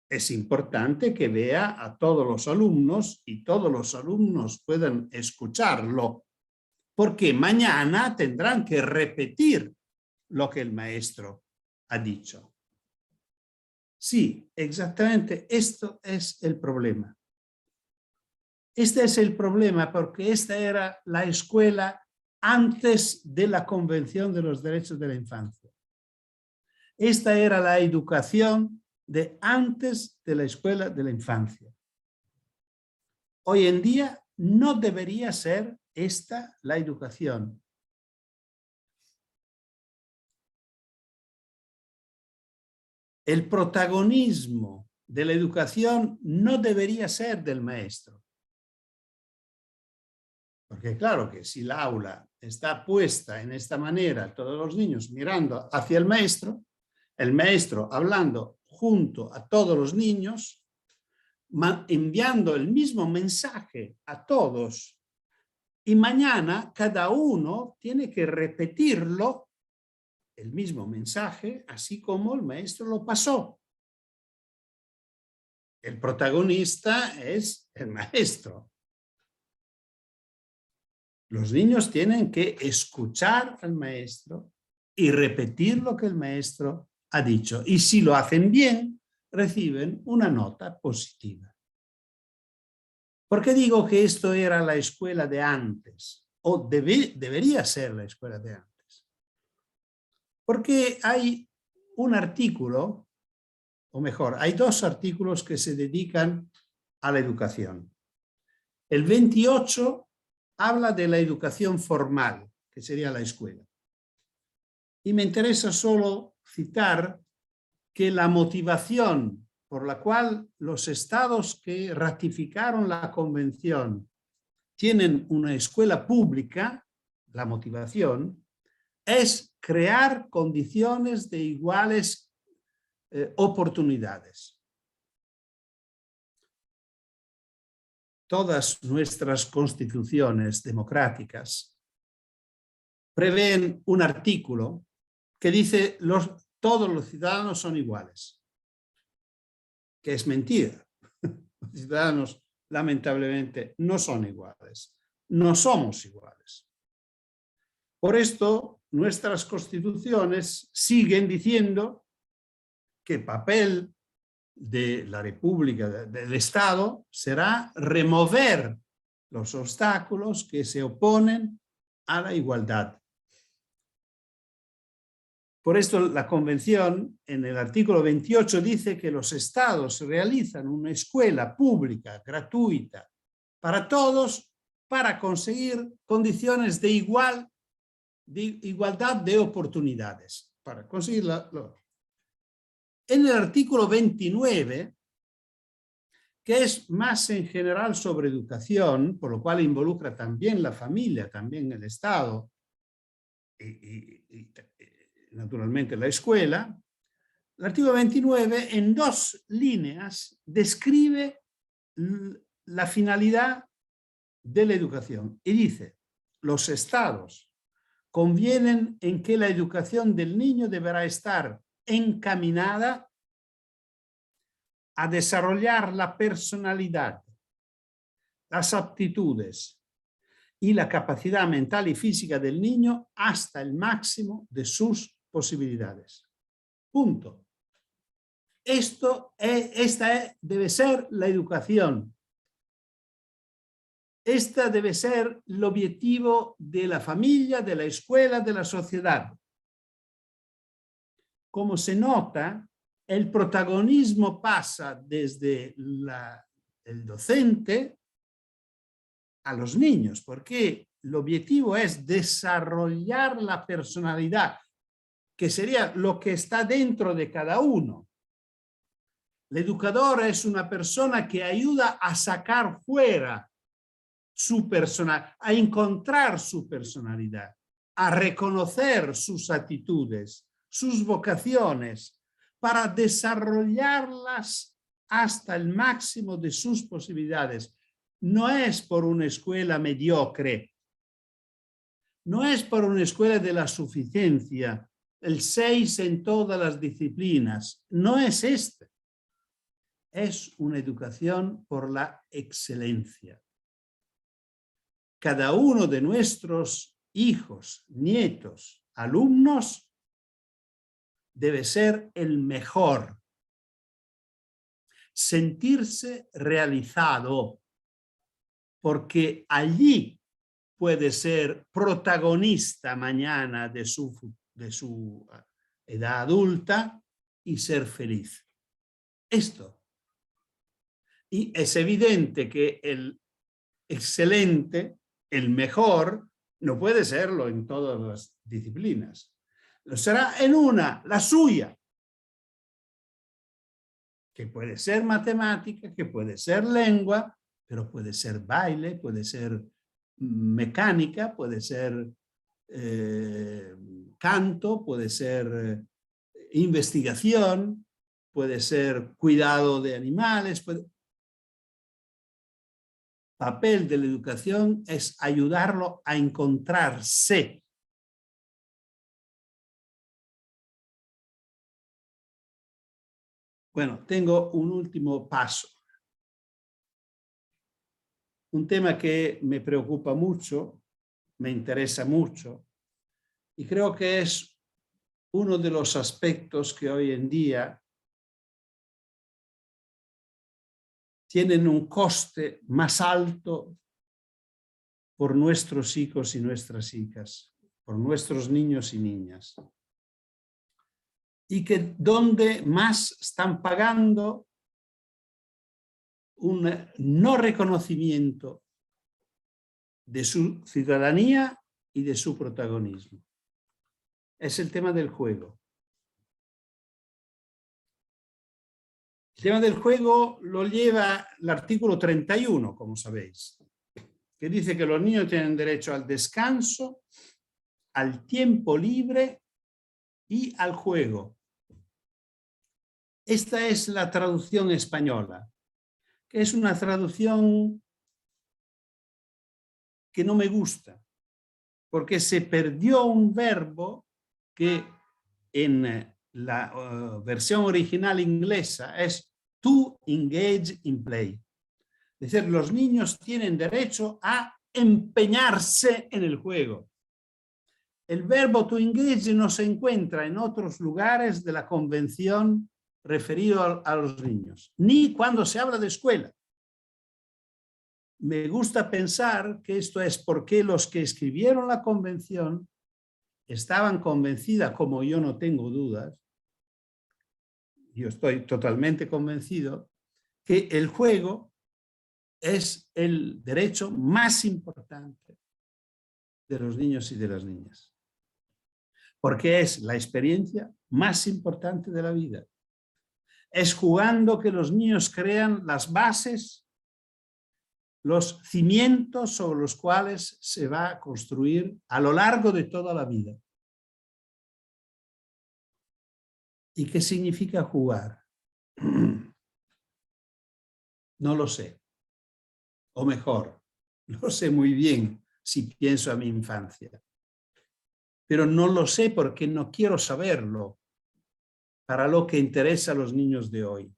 es importante que vea a todos los alumnos y todos los alumnos puedan escucharlo, porque mañana tendrán que repetir lo que el maestro ha dicho. Sí, exactamente, esto es el problema. Este es el problema porque esta era la escuela antes de la Convención de los Derechos de la Infancia. Esta era la educación de antes de la escuela de la infancia. Hoy en día no debería ser esta la educación. El protagonismo de la educación no debería ser del maestro. Porque claro que si la aula está puesta en esta manera, todos los niños mirando hacia el maestro hablando junto a todos los niños, enviando el mismo mensaje a todos, y mañana cada uno tiene que repetirlo, el mismo mensaje, así como el maestro lo pasó. El protagonista es el maestro. Los niños tienen que escuchar al maestro y repetir lo que el maestro ha dicho. Y si lo hacen bien, reciben una nota positiva. ¿Por qué digo que esto era la escuela de antes? O debería ser la escuela de antes. Porque hay un artículo, o mejor, hay dos artículos que se dedican a la educación. El 28 habla de la educación formal, que sería la escuela. Y me interesa solo citar que la motivación por la cual los estados que ratificaron la convención tienen una escuela pública, la motivación, es crear condiciones de iguales oportunidades. Todas nuestras constituciones democráticas prevén un artículo que dice todos los ciudadanos son iguales, que es mentira. Los ciudadanos lamentablemente no son iguales, no somos iguales. Por esto nuestras constituciones siguen diciendo que el papel de la República, del Estado, será remover los obstáculos que se oponen a la igualdad. Por esto la Convención, en el artículo 28, dice que los estados realizan una escuela pública, gratuita, para todos, para conseguir condiciones de igualdad de oportunidades. Para conseguirlo. En el artículo 29, que es más en general sobre educación, por lo cual involucra también la familia, también el Estado, y naturalmente la escuela, el artículo 29 en 2 líneas describe la finalidad de la educación y dice: los estados convienen en que la educación del niño deberá estar encaminada a desarrollar la personalidad, las aptitudes y la capacidad mental y física del niño hasta el máximo de sus posibilidades. Punto. Esta debe ser la educación. Esta debe ser el objetivo de la familia, de la escuela, de la sociedad. Como se nota, el protagonismo pasa desde el docente a los niños, porque el objetivo es desarrollar la personalidad, que sería lo que está dentro de cada uno. El educador es una persona que ayuda a sacar fuera su personalidad, a encontrar su personalidad, a reconocer sus actitudes, sus vocaciones, para desarrollarlas hasta el máximo de sus posibilidades. no es por una escuela mediocre, no es por una escuela de la suficiencia, el 6 en todas las disciplinas, no es este. Es una educación por la excelencia. Cada uno de nuestros hijos, nietos, alumnos debe ser el mejor. Sentirse realizado, porque allí puede ser protagonista mañana de su edad adulta y ser feliz. Esto. Y es evidente que el excelente, el mejor, no puede serlo en todas las disciplinas. Lo será en una, la suya, que puede ser matemática, que puede ser lengua, pero puede ser baile, puede ser mecánica, puede ser canto, puede ser investigación, puede ser cuidado de animales. Papel de la educación es ayudarlo a encontrarse. Bueno, tengo un último paso. Un tema que me preocupa mucho, me interesa mucho, y creo que es uno de los aspectos que hoy en día tienen un coste más alto por nuestros hijos y nuestras hijas, por nuestros niños y niñas. Y que donde más están pagando un no reconocimiento de su ciudadanía y de su protagonismo. Es el tema del juego. El tema del juego lo lleva el artículo 31, como sabéis, que dice que los niños tienen derecho al descanso, al tiempo libre y al juego. Esta es la traducción española, que es una traducción que no me gusta, porque se perdió un verbo que en la versión original inglesa es to engage in play. Es decir, los niños tienen derecho a empeñarse en el juego. El verbo to engage no se encuentra en otros lugares de la convención referido a los niños, ni cuando se habla de escuela. Me gusta pensar que esto es porque los que escribieron la convención estaban convencidas, como yo no tengo dudas, yo estoy totalmente convencido, que el juego es el derecho más importante de los niños y de las niñas, porque es la experiencia más importante de la vida. Es jugando que los niños crean las bases, los cimientos sobre los cuales se va a construir a lo largo de toda la vida. ¿Y qué significa jugar? No lo sé. O mejor, lo sé muy bien si pienso a mi infancia. Pero no lo sé porque no quiero saberlo para lo que interesa a los niños de hoy.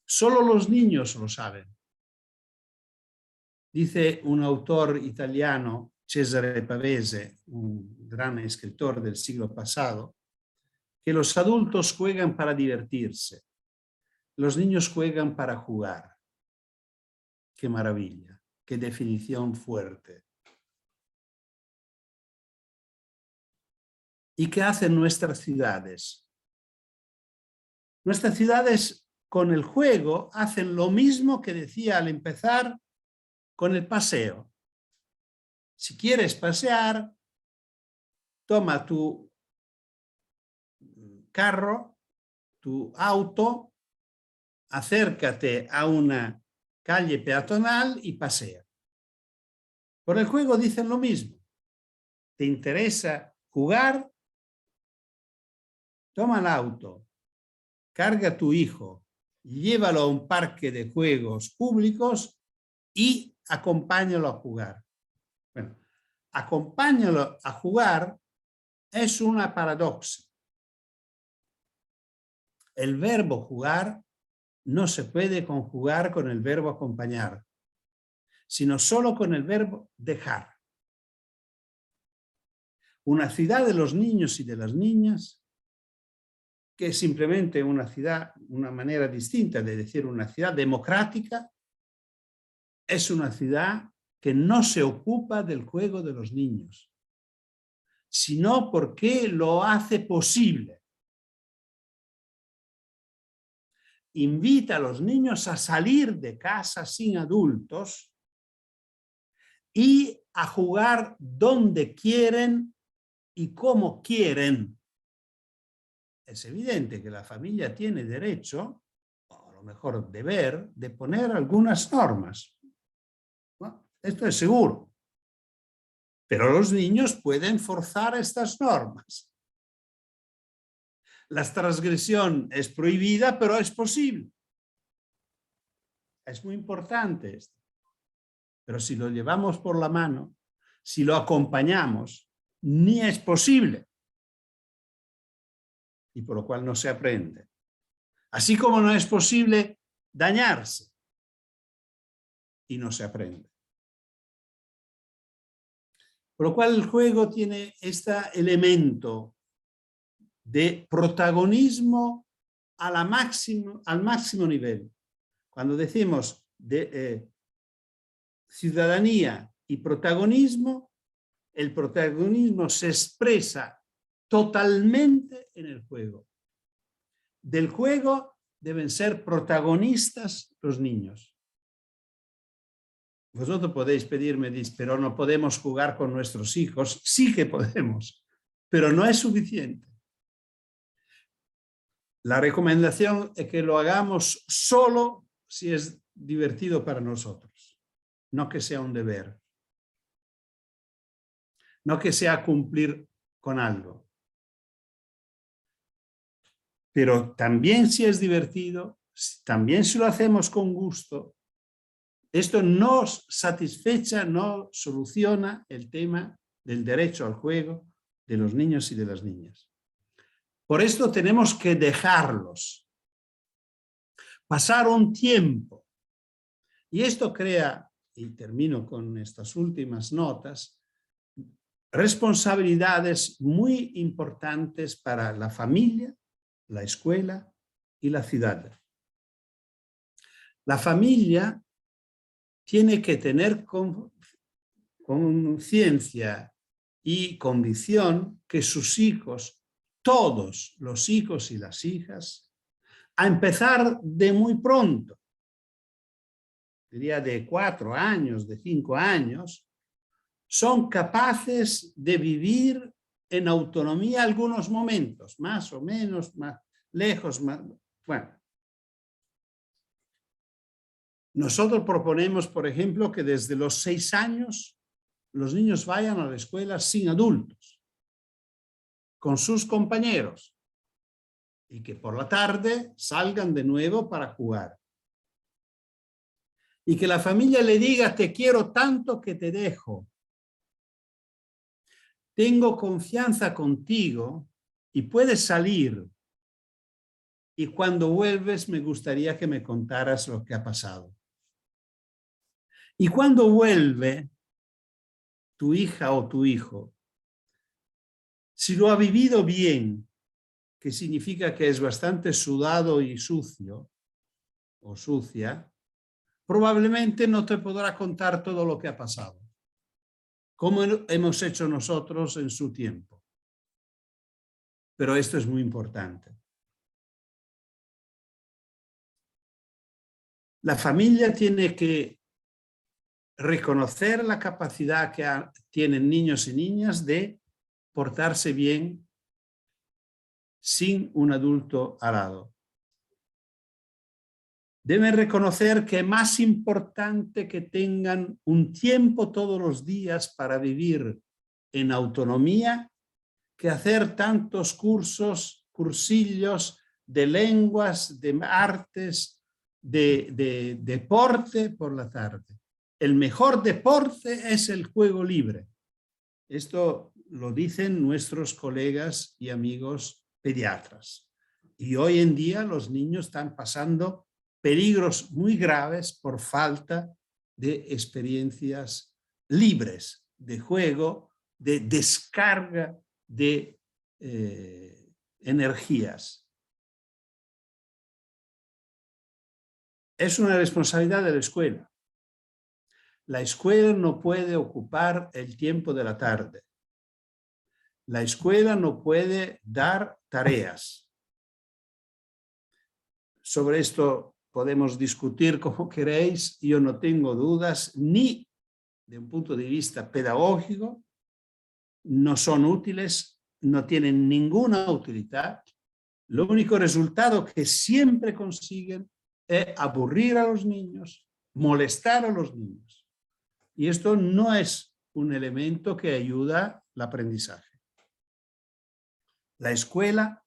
Solo los niños lo saben. Dice un autor italiano, Cesare Pavese, un gran escritor del siglo pasado, que los adultos juegan para divertirse, los niños juegan para jugar. ¡Qué maravilla! ¡Qué definición fuerte! ¿Y qué hacen nuestras ciudades? Nuestras ciudades con el juego hacen lo mismo que decía al empezar con el paseo. Si quieres pasear, toma tu carro, tu auto, acércate a una calle peatonal y pasea. Por el juego dicen lo mismo. ¿Te interesa jugar? Toma el auto, carga a tu hijo, llévalo a un parque de juegos públicos y acompáñalo a jugar. Bueno, acompáñalo a jugar es una paradoja. El verbo jugar no se puede conjugar con el verbo acompañar, sino solo con el verbo dejar. Una ciudad de los niños y de las niñas, que es simplemente una ciudad, una manera distinta de decir una ciudad democrática, es una ciudad que no se ocupa del juego de los niños, sino porque lo hace posible. Invita a los niños a salir de casa sin adultos y a jugar donde quieren y como quieren. Es evidente que la familia tiene derecho, o a lo mejor deber, de poner algunas normas. Bueno, esto es seguro. Pero los niños pueden forzar estas normas. La transgresión es prohibida, pero es posible. Es muy importante esto. Pero si lo llevamos por la mano, si lo acompañamos, ni es posible. Y por lo cual no se aprende. Así como no es posible dañarse y no se aprende. Por lo cual el juego tiene este elemento de protagonismo al máximo nivel. Cuando decimos de ciudadanía y protagonismo, el protagonismo se expresa totalmente en el juego. Del juego deben ser protagonistas los niños. Vosotros podéis pedirme, pero no podemos jugar con nuestros hijos. Sí que podemos, pero no es suficiente. La recomendación es que lo hagamos solo si es divertido para nosotros, no que sea un deber, no que sea cumplir con algo. Pero también si es divertido, también si lo hacemos con gusto, esto no satisfecha, no soluciona el tema del derecho al juego de los niños y de las niñas. Por esto tenemos que dejarlos, pasar un tiempo. Y esto crea, y termino con estas últimas notas, responsabilidades muy importantes para la familia, la escuela y la ciudad. La familia tiene que tener conciencia y convicción que sus hijos, todos los hijos y las hijas, a empezar de muy pronto, diría de 4 años, de 5 años, son capaces de vivir en autonomía algunos momentos, más o menos, más lejos, más, bueno. Nosotros proponemos, por ejemplo, que desde los 6 años los niños vayan a la escuela sin adultos, con sus compañeros, y que por la tarde salgan de nuevo para jugar. Y que la familia le diga, te quiero tanto que te dejo. Tengo confianza contigo y puedes salir. Y cuando vuelves me gustaría que me contaras lo que ha pasado. Y cuando vuelve tu hija o tu hijo, si lo ha vivido bien, que significa que es bastante sudado y sucio o sucia, probablemente no te podrá contar todo lo que ha pasado, como hemos hecho nosotros en su tiempo. Pero esto es muy importante. La familia tiene que reconocer la capacidad que tienen niños y niñas de portarse bien sin un adulto al lado. Deben reconocer que es más importante que tengan un tiempo todos los días para vivir en autonomía que hacer tantos cursillos de lenguas, de artes, de deporte por la tarde. el mejor deporte es el juego libre. Esto lo dicen nuestros colegas y amigos pediatras. Y hoy en día los niños están pasando peligros muy graves por falta de experiencias libres de juego, de descarga de energías. Es una responsabilidad de la escuela. La escuela no puede ocupar el tiempo de la tarde. La escuela no puede dar tareas. Sobre esto podemos discutir como queréis. Yo no tengo dudas, ni de un punto de vista pedagógico, no son útiles, no tienen ninguna utilidad. Lo único resultado que siempre consiguen es aburrir a los niños, molestar a los niños. Y esto no es un elemento que ayuda al aprendizaje. La escuela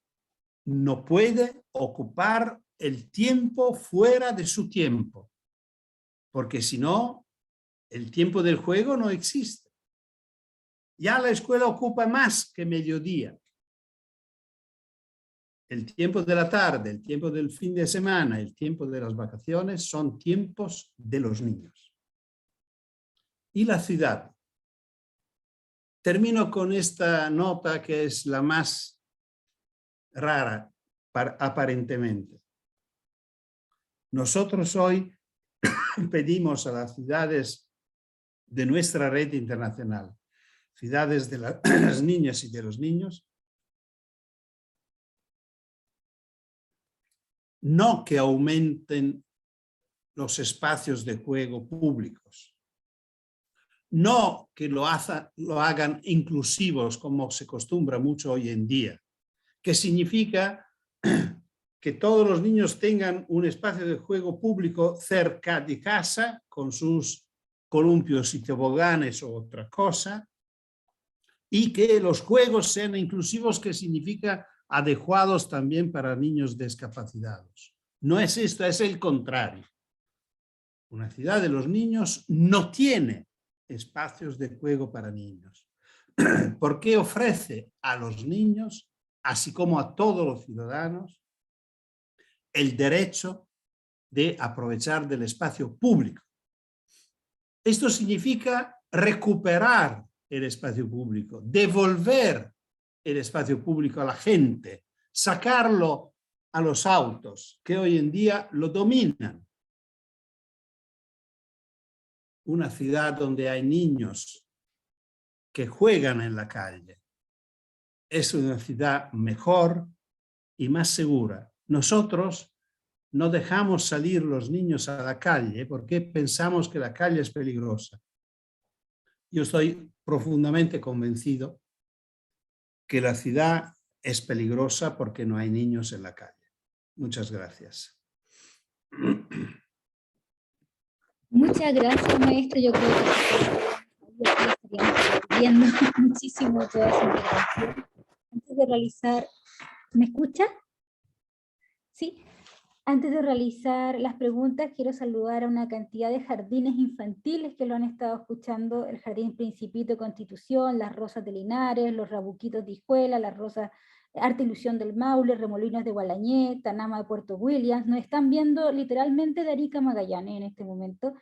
no puede ocupar el tiempo fuera de su tiempo, porque si no, el tiempo del juego no existe. Ya la escuela ocupa más que mediodía. El tiempo de la tarde, el tiempo del fin de semana, el tiempo de las vacaciones son tiempos de los niños. Y la ciudad. Termino con esta nota que es la más rara, aparentemente. Nosotros hoy pedimos a las ciudades de nuestra red internacional, ciudades de las niñas y de los niños, no que aumenten los espacios de juego públicos, no que lo hagan inclusivos como se acostumbra mucho hoy en día, que significa que todos los niños tengan un espacio de juego público cerca de casa con sus columpios y toboganes o otra cosa, y que los juegos sean inclusivos, que significa adecuados también para niños discapacitados. No es esto, es el contrario. Una ciudad de los niños no tiene espacios de juego para niños, porque ofrece a los niños, así como a todos los ciudadanos, el derecho de aprovechar del espacio público. Esto significa recuperar el espacio público, devolver el espacio público a la gente, sacarlo a los autos que hoy en día lo dominan. Una ciudad donde hay niños que juegan en la calle es una ciudad mejor y más segura. Nosotros no dejamos salir los niños a la calle porque pensamos que la calle es peligrosa. Yo estoy profundamente convencido que la ciudad es peligrosa porque no hay niños en la calle. Muchas gracias. Muchas gracias, maestro. Yo creo que estaríamos viendo muchísimo toda esa intervención. Antes de realizar, ¿me escucha? Sí. Antes de realizar las preguntas, quiero saludar a una cantidad de jardines infantiles que lo han estado escuchando: el Jardín Principito Constitución, las Rosas de Linares, los Rabuquitos de Hijuela, las Rosas Arte Ilusión del Maule, Remolinos de Gualañé, Tanama de Puerto Williams. Nos están viendo literalmente de Arica a Magallanes en este momento.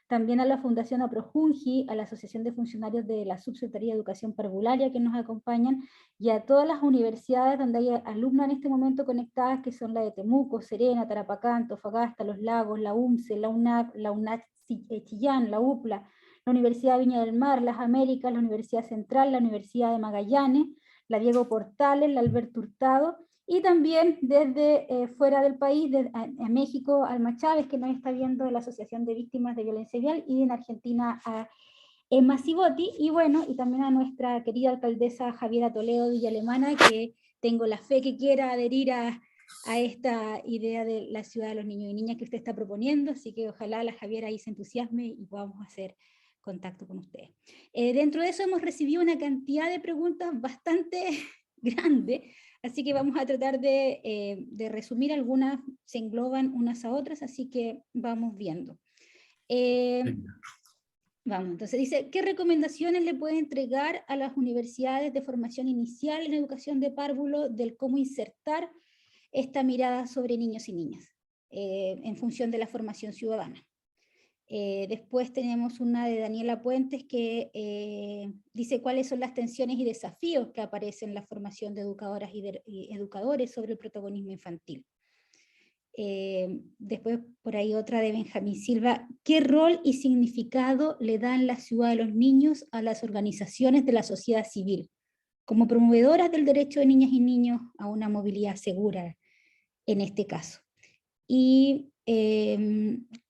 También a la Fundación Aprojunji, a la Asociación de Funcionarios de la Subsecretaría de Educación Parvularia que nos acompañan, y a todas las universidades donde hay alumnas en este momento conectadas, que son la de Temuco, Serena, Tarapacá, Antofagasta, Los Lagos, la UNCE, la UNAP, la UNAC Chillán, la UPLA, la Universidad de Viña del Mar, las Américas, la Universidad Central, la Universidad de Magallanes, la Diego Portales, la Alberto Hurtado, y también desde fuera del país, a México, Alma Chávez, que nos está viendo, de la Asociación de Víctimas de Violencia Vial, y en Argentina a Emma Ciboti, y bueno, y también a nuestra querida alcaldesa Javiera Toledo Villalemana, que tengo la fe que quiera adherir a esta idea de la ciudad de los niños y niñas que usted está proponiendo, así que ojalá la Javiera ahí se entusiasme y podamos hacer contacto con ustedes. Dentro de eso hemos recibido una cantidad de preguntas bastante grande, así que vamos a tratar de resumir. Algunas se engloban unas a otras, así que vamos viendo. Vamos, entonces dice, ¿qué recomendaciones le puede entregar a las universidades de formación inicial en educación de párvulo del cómo insertar esta mirada sobre niños y niñas en función de la formación ciudadana? Después tenemos una de Daniela Puentes que dice cuáles son las tensiones y desafíos que aparecen en la formación de educadoras y educadores sobre el protagonismo infantil. Después por ahí otra de Benjamín Silva, ¿qué rol y significado le dan la ciudad de los niños a las organizaciones de la sociedad civil, como promovedoras del derecho de niñas y niños a una movilidad segura en este caso? Y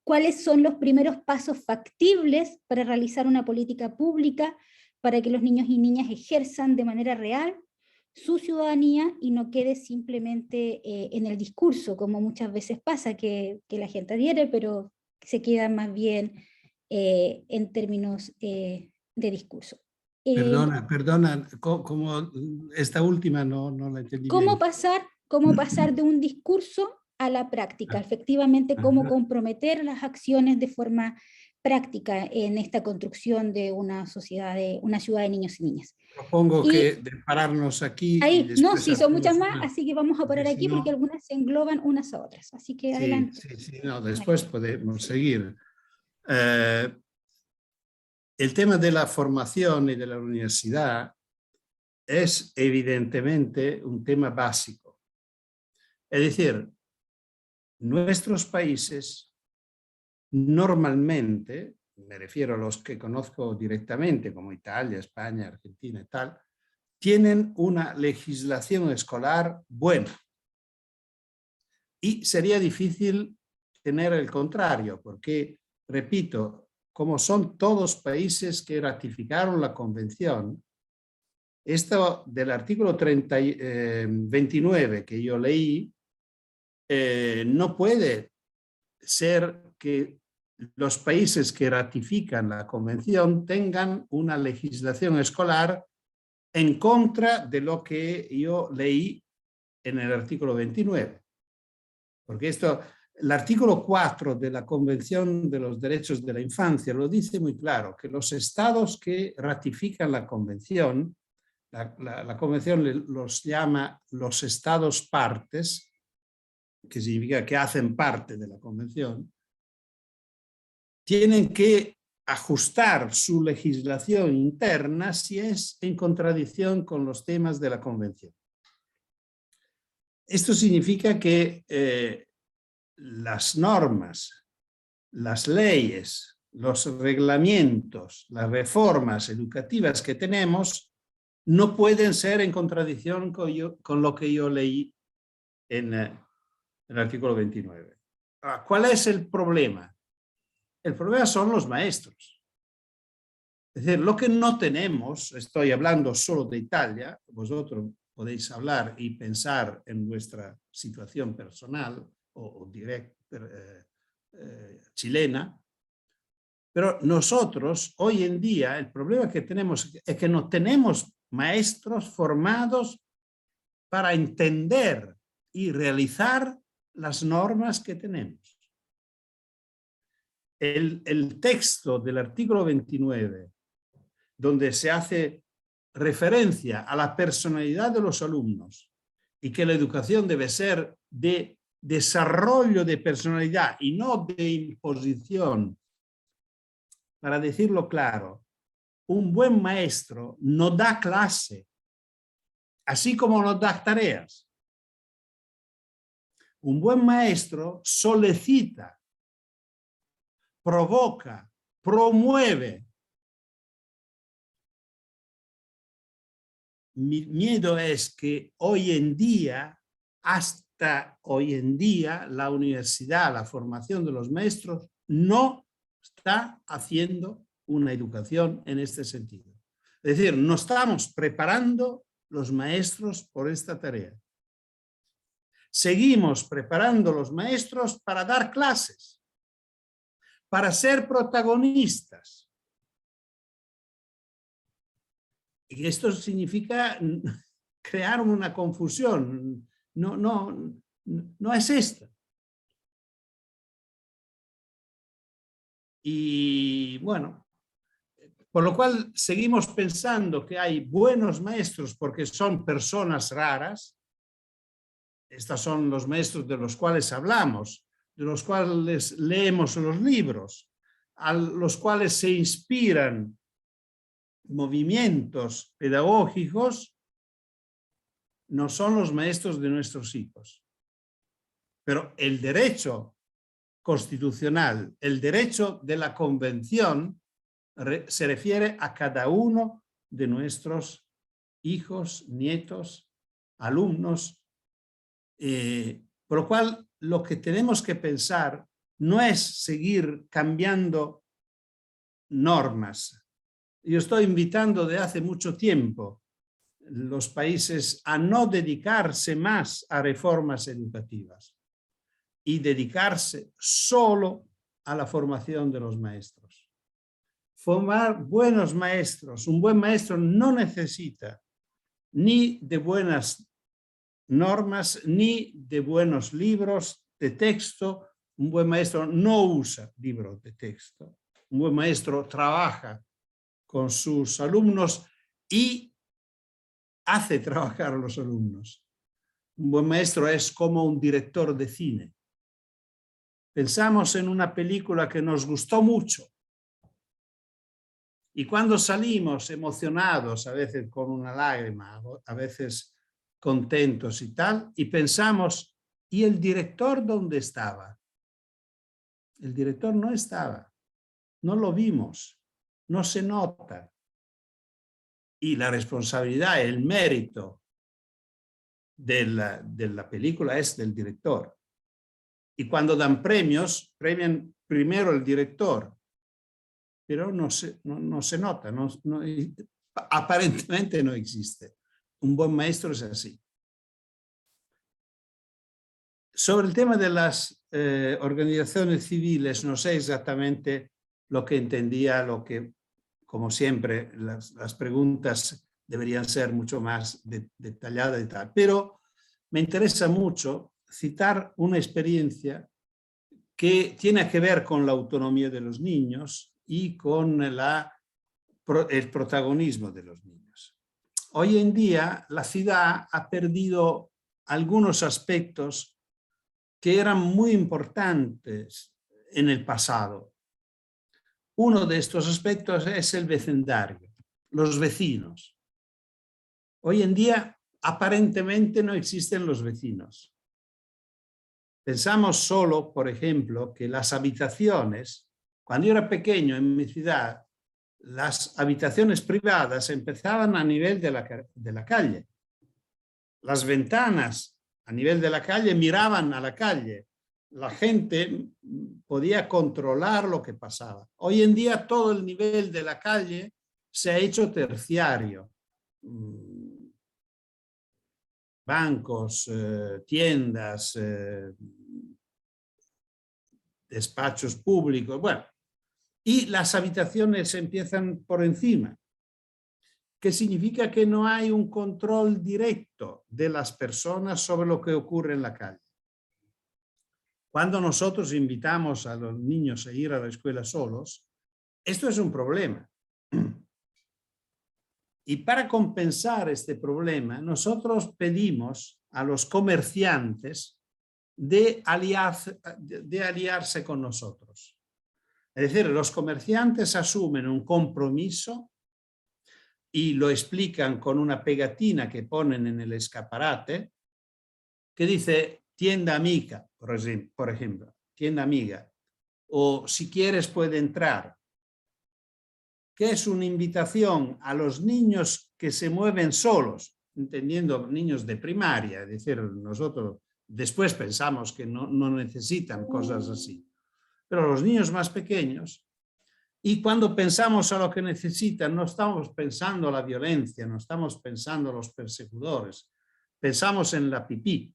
¿cuáles son los primeros pasos factibles para realizar una política pública para que los niños y niñas ejerzan de manera real su ciudadanía y no quede simplemente en el discurso, como muchas veces pasa, que la gente adhiere, pero se queda más bien en términos de discurso? Perdona, como esta última no la entendí ¿Cómo bien. pasar de un discurso a la práctica? Efectivamente, cómo comprometer las acciones de forma práctica en esta construcción de una sociedad, una ciudad de niños y niñas. Propongo que de pararnos aquí. Ahí, y no, después sí, son muchas hacemos más, así que vamos a parar aquí porque algunas se engloban unas a otras. Así que adelante. Sí, no, después podemos seguir. El tema de la formación y de la universidad es evidentemente un tema básico. Es decir, nuestros países normalmente, me refiero a los que conozco directamente, como Italia, España, Argentina y tal, tienen una legislación escolar buena. Y sería difícil tener el contrario, porque, repito, como son todos países que ratificaron la convención, esto del artículo 29 que yo leí, no puede ser que los países que ratifican la convención tengan una legislación escolar en contra de lo que yo leí en el artículo 29. Porque el artículo 4 de la Convención de los Derechos de la Infancia lo dice muy claro, que los estados que ratifican la convención, la convención los llama los estados partes, que significa que hacen parte de la convención, tienen que ajustar su legislación interna si es en contradicción con los temas de la convención. Esto significa que las normas, las leyes, los reglamentos, las reformas educativas que tenemos no pueden ser en contradicción con lo que yo leí en el artículo 29. ¿Cuál es el problema? El problema son los maestros. Es decir, lo que no tenemos, estoy hablando solo de Italia, vosotros podéis hablar y pensar en vuestra situación personal o chilena, pero nosotros hoy en día el problema que tenemos es que no tenemos maestros formados para entender y realizar las normas que tenemos. El texto del artículo 29, donde se hace referencia a la personalidad de los alumnos y que la educación debe ser de desarrollo de personalidad y no de imposición. Para decirlo claro, un buen maestro no da clase, así como no da tareas. Un buen maestro solicita, provoca, promueve. Mi miedo es que hoy en día, hasta hoy en día, la universidad, la formación de los maestros no está haciendo una educación en este sentido. Es decir, no estamos preparando los maestros por esta tarea. Seguimos preparando los maestros para dar clases, para ser protagonistas. Y esto significa crear una confusión. No es esto. Y bueno, Por lo cual seguimos pensando que hay buenos maestros porque son personas raras. Estos son los maestros de los cuales hablamos, de los cuales leemos los libros, a los cuales se inspiran movimientos pedagógicos, no son los maestros de nuestros hijos. Pero el derecho constitucional, el derecho de la convención, se refiere a cada uno de nuestros hijos, nietos, alumnos. Por lo cual, lo que tenemos que pensar no es seguir cambiando normas. Yo estoy invitando de hace mucho tiempo los países a no dedicarse más a reformas educativas y dedicarse solo a la formación de los maestros. Formar buenos maestros. Un buen maestro no necesita ni de buenas normas, ni de buenos libros de texto. Un buen maestro no usa libros de texto. Un buen maestro trabaja con sus alumnos y hace trabajar a los alumnos. Un buen maestro es como un director de cine. Pensamos en una película que nos gustó mucho y cuando salimos emocionados, a veces con una lágrima, a veces contentos y tal, y pensamos, ¿y el director dónde estaba? El director no estaba, no lo vimos, no se nota. Y la responsabilidad, el mérito de la película es del director. Y cuando dan premios, premian primero el director, pero no se nota, aparentemente no existe. Un buen maestro es así. Sobre el tema de las organizaciones civiles, no sé exactamente lo que entendía, lo que, como siempre, las preguntas deberían ser mucho más detalladas y tal, pero me interesa mucho citar una experiencia que tiene que ver con la autonomía de los niños y con el protagonismo de los niños. Hoy en día la ciudad ha perdido algunos aspectos que eran muy importantes en el pasado. Uno de estos aspectos es el vecindario, los vecinos. Hoy en día aparentemente no existen los vecinos. Pensamos solo, por ejemplo, que las habitaciones, cuando yo era pequeño en mi ciudad, las habitaciones privadas empezaban a nivel de la calle. Las ventanas a nivel de la calle miraban a la calle. La gente podía controlar lo que pasaba. Hoy en día todo el nivel de la calle se ha hecho terciario. Bancos, tiendas, despachos públicos, bueno, y las habitaciones empiezan por encima, que significa que no hay un control directo de las personas sobre lo que ocurre en la calle. Cuando nosotros invitamos a los niños a ir a la escuela solos, esto es un problema. Y para compensar este problema, nosotros pedimos a los comerciantes de aliarse con nosotros. Es decir, los comerciantes asumen un compromiso y lo explican con una pegatina que ponen en el escaparate que dice tienda amiga, por ejemplo, tienda amiga, o si quieres puede entrar, que es una invitación a los niños que se mueven solos, entendiendo niños de primaria, es decir, nosotros después pensamos que no necesitan cosas así, pero los niños más pequeños, y cuando pensamos a lo que necesitan, no estamos pensando la violencia, no estamos pensando los perseguidores, pensamos en la pipí,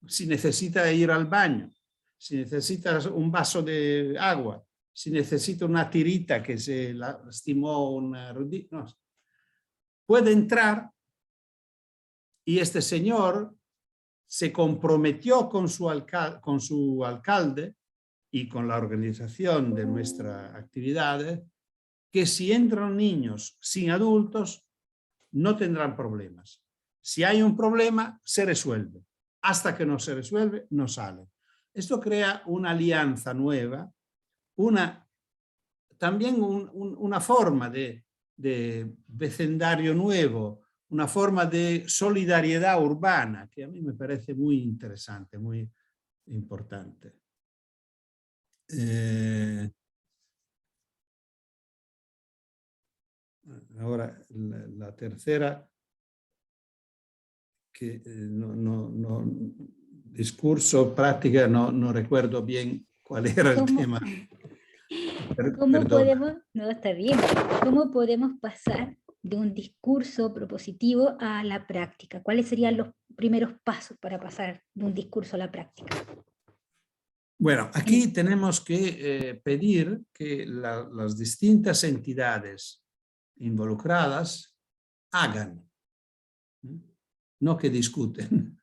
si necesita ir al baño, si necesita un vaso de agua, si necesita una tirita que se lastimó una rodilla, no. Puede entrar y este señor se comprometió con su alcalde y con la organización de nuestra actividad que si entran niños sin adultos, no tendrán problemas. Si hay un problema, se resuelve. Hasta que no se resuelve, no sale. Esto crea una alianza nueva, también una forma de vecindario nuevo, una forma de solidaridad urbana, que a mí me parece muy interesante, muy importante. Ahora, la tercera, que discurso, práctica, no recuerdo bien cuál era el tema. ¿Cómo podemos, no, está bien, cómo podemos pasar de un discurso propositivo a la práctica? ¿Cuáles serían los primeros pasos para pasar de un discurso a la práctica? Bueno, aquí tenemos que pedir que las distintas entidades involucradas hagan, no que discuten.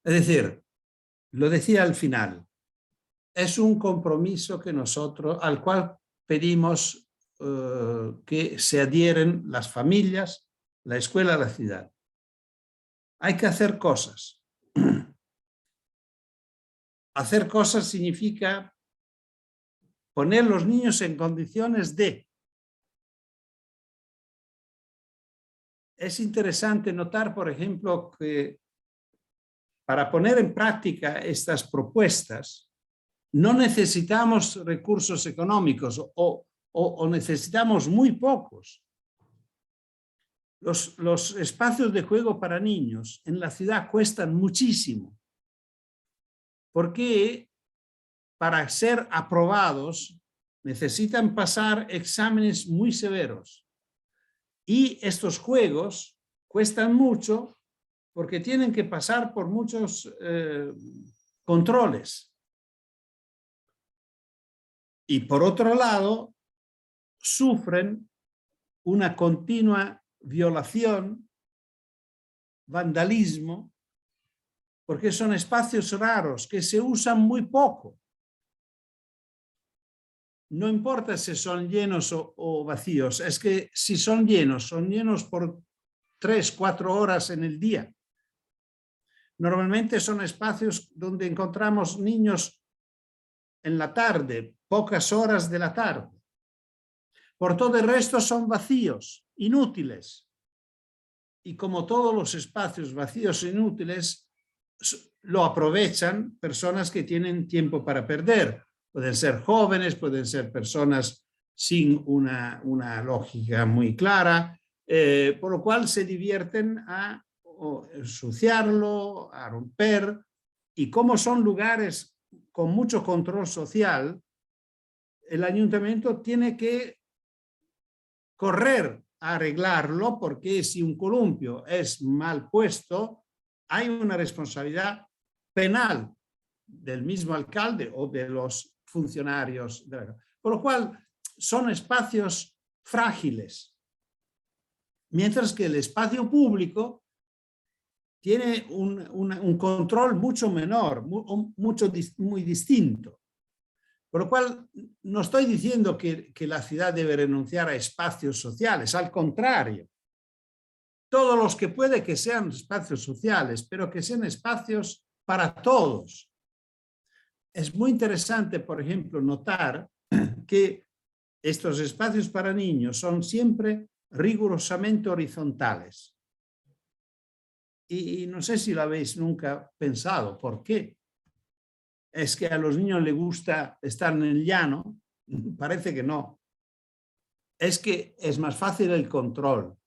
Es decir, lo decía al final, es un compromiso que al cual pedimos que se adhieren las familias, la escuela, la ciudad. Hay que hacer cosas. Hacer cosas significa poner los niños en condiciones de. Es interesante notar, por ejemplo, que para poner en práctica estas propuestas no necesitamos recursos económicos o necesitamos muy pocos. Los espacios de juego para niños en la ciudad cuestan muchísimo, porque para ser aprobados necesitan pasar exámenes muy severos. Y estos juegos cuestan mucho porque tienen que pasar por muchos controles. Y por otro lado, sufren una continua violación, vandalismo, porque son espacios raros que se usan muy poco. No importa si son llenos o vacíos, es que si son llenos por 3, 4 horas en el día. Normalmente son espacios donde encontramos niños en la tarde, pocas horas de la tarde. Por todo el resto son vacíos, inútiles. Y como todos los espacios vacíos e inútiles, lo aprovechan personas que tienen tiempo para perder. Pueden ser jóvenes, pueden ser personas sin una lógica muy clara, por lo cual se divierten a ensuciarlo, a romper. Y como son lugares con mucho control social, el ayuntamiento tiene que correr a arreglarlo, porque si un columpio es mal puesto, hay una responsabilidad penal del mismo alcalde o de los funcionarios. Por lo cual son espacios frágiles, mientras que el espacio público tiene un control mucho menor, muy distinto. Por lo cual, no estoy diciendo que la ciudad debe renunciar a espacios sociales, al contrario. Todos los que puede que sean espacios sociales, pero que sean espacios para todos. Es muy interesante, por ejemplo, notar que estos espacios para niños son siempre rigurosamente horizontales. Y no sé si lo habéis nunca pensado. ¿Por qué? ¿Es que a los niños les gusta estar en el llano? Parece que no. Es que es más fácil el control.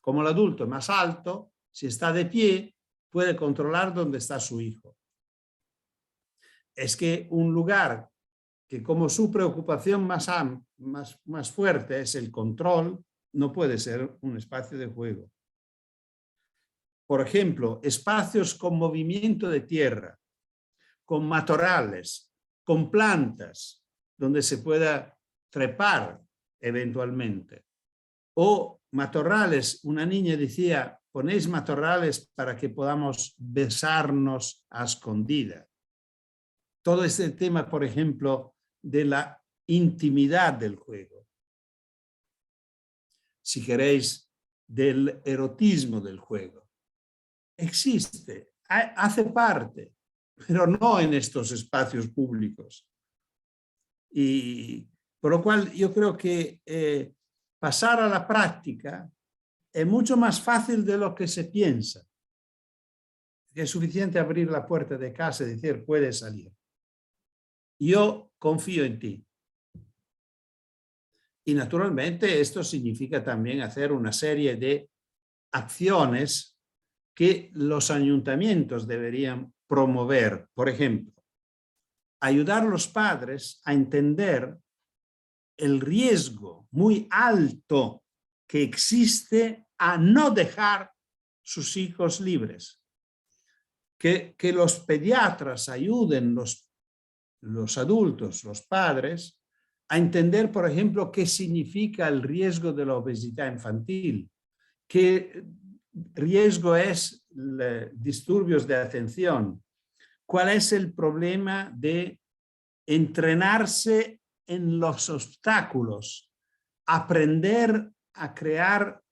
Como el adulto es más alto, si está de pie, puede controlar dónde está su hijo. Es que un lugar que como su preocupación más fuerte es el control, no puede ser un espacio de juego. Por ejemplo, espacios con movimiento de tierra, con matorrales, con plantas, donde se pueda trepar eventualmente. O matorrales, una niña decía, ponéis matorrales para que podamos besarnos a escondida. Todo este tema, por ejemplo, de la intimidad del juego. si queréis, del erotismo del juego. Existe, hace parte, pero no en estos espacios públicos. Y por lo cual yo creo que pasar a la práctica es mucho más fácil de lo que se piensa. Es suficiente abrir la puerta de casa y decir, puedes salir. Yo confío en ti. Y naturalmente esto significa también hacer una serie de acciones que los ayuntamientos deberían promover. Por ejemplo, ayudar a los padres a entender el riesgo muy alto que existe a no dejar sus hijos libres. Que los pediatras ayuden los adultos, los padres, a entender, por ejemplo, qué significa el riesgo de la obesidad infantil, qué riesgo es disturbios de atención, cuál es el problema de entrenarse en los obstáculos, aprender a crear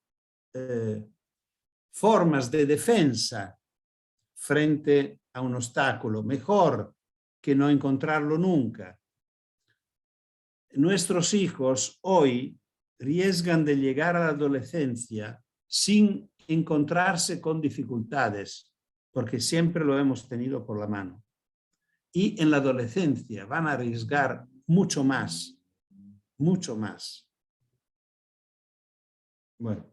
formas de defensa frente a un obstáculo, mejor que no encontrarlo nunca. Nuestros hijos hoy arriesgan de llegar a la adolescencia sin encontrarse con dificultades, porque siempre lo hemos tenido por la mano. Y en la adolescencia van a arriesgar mucho más, mucho más. Bueno,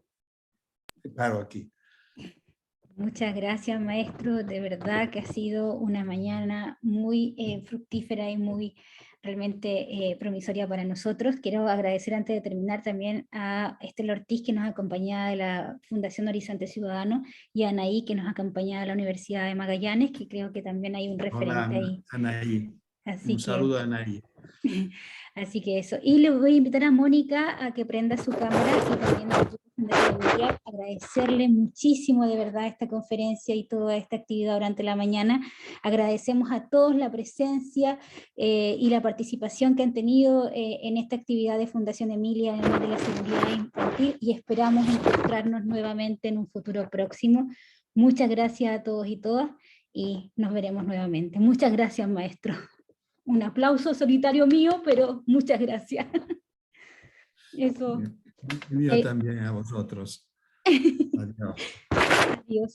paro aquí. Muchas gracias, maestro. De verdad que ha sido una mañana muy fructífera y muy realmente promisoria para nosotros. Quiero agradecer antes de terminar también a Estela Ortiz, que nos acompañaba de la Fundación Horizonte Ciudadano, y a Anaí, que nos acompañaba de la Universidad de Magallanes, que creo que también hay un referente. Hola, ahí. Anaí. Así un saludo a Anaí. Así que eso. Y le voy a invitar a Mónica a que prenda su cámara y también a agradecerle muchísimo de verdad esta conferencia y toda esta actividad durante la mañana. Agradecemos a todos la presencia y la participación que han tenido en esta actividad de Fundación Emilia en el mes de la seguridad infantil, y esperamos encontrarnos nuevamente en un futuro próximo. Muchas gracias a todos y todas y nos veremos nuevamente. Muchas gracias, maestro. Un aplauso solitario mío, pero muchas gracias. Eso. Mío también a vosotros. Adiós. Adiós.